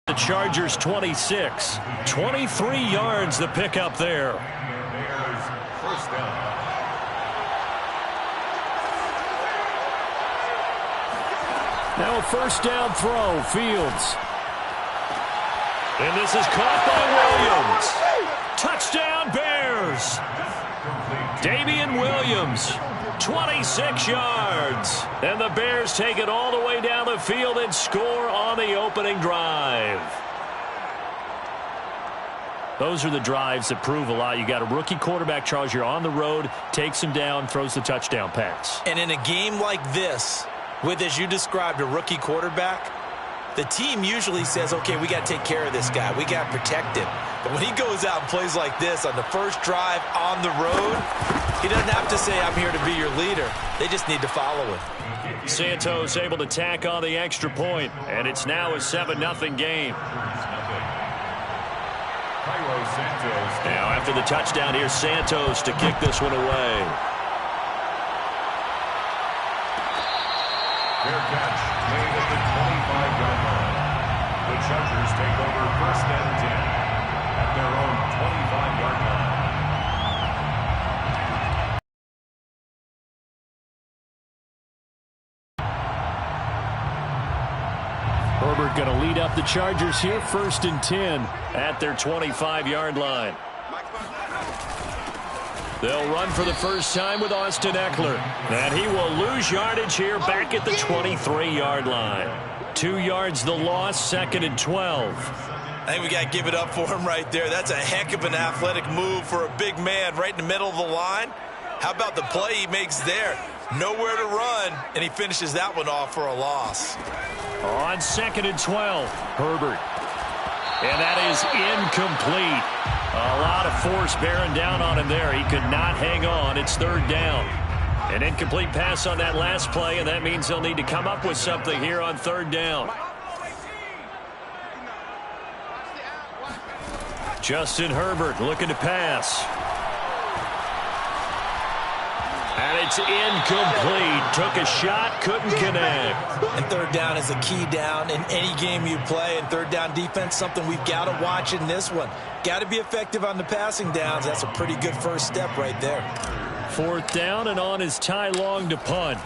The Chargers 26. 23 yards the pickup there. Bears first down. Now a first down throw, Fields. And this is caught by Williams. Touchdown, Bears. Damian Williams, 26 yards. And the Bears take it all the way down the field and score on the opening drive. Those are the drives that prove a lot. You got a rookie quarterback, Charles. You're on the road, takes him down, throws the touchdown pass. And in a game like this, with, as you described, a rookie quarterback, the team usually says, okay, we got to take care of this guy. We got to protect him. But when he goes out and plays like this on the first drive on the road, he doesn't have to say, I'm here to be your leader. They just need to follow him. Santos able to tack on the extra point, and it's now a 7-0 game. Now after the touchdown, here's Santos to kick this one away. Fair catch made at the 25-yard line. The Chargers take over 1st and 10 at their own 25-yard line. Herbert going to lead up the Chargers here, 1st and 10 at their 25-yard line. They'll run for the first time with Austin Eckler. And he will lose yardage here back at the 23-yard line. 2 yards the loss, 2nd and 12. I think we got to give it up for him right there. That's a heck of an athletic move for a big man right in the middle of the line. How about the play he makes there? Nowhere to run, and he finishes that one off for a loss. On 2nd and 12, Herbert. And that is incomplete. A lot of force bearing down on him there. He could not hang on. It's 3rd down. An incomplete pass on that last play, and that means they'll need to come up with something here on 3rd down. Justin Herbert looking to pass. And it's incomplete. Took a shot, couldn't connect. And 3rd down is a key down in any game you play. And 3rd down defense, something we've got to watch in this one. Got to be effective on the passing downs. That's a pretty good first step right there. 4th down, and on is Ty Long to punt.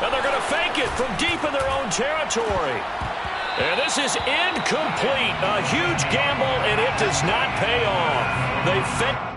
And they're going to fake it from deep in their own territory. And this is incomplete. A huge gamble, and it does not pay off. They fake.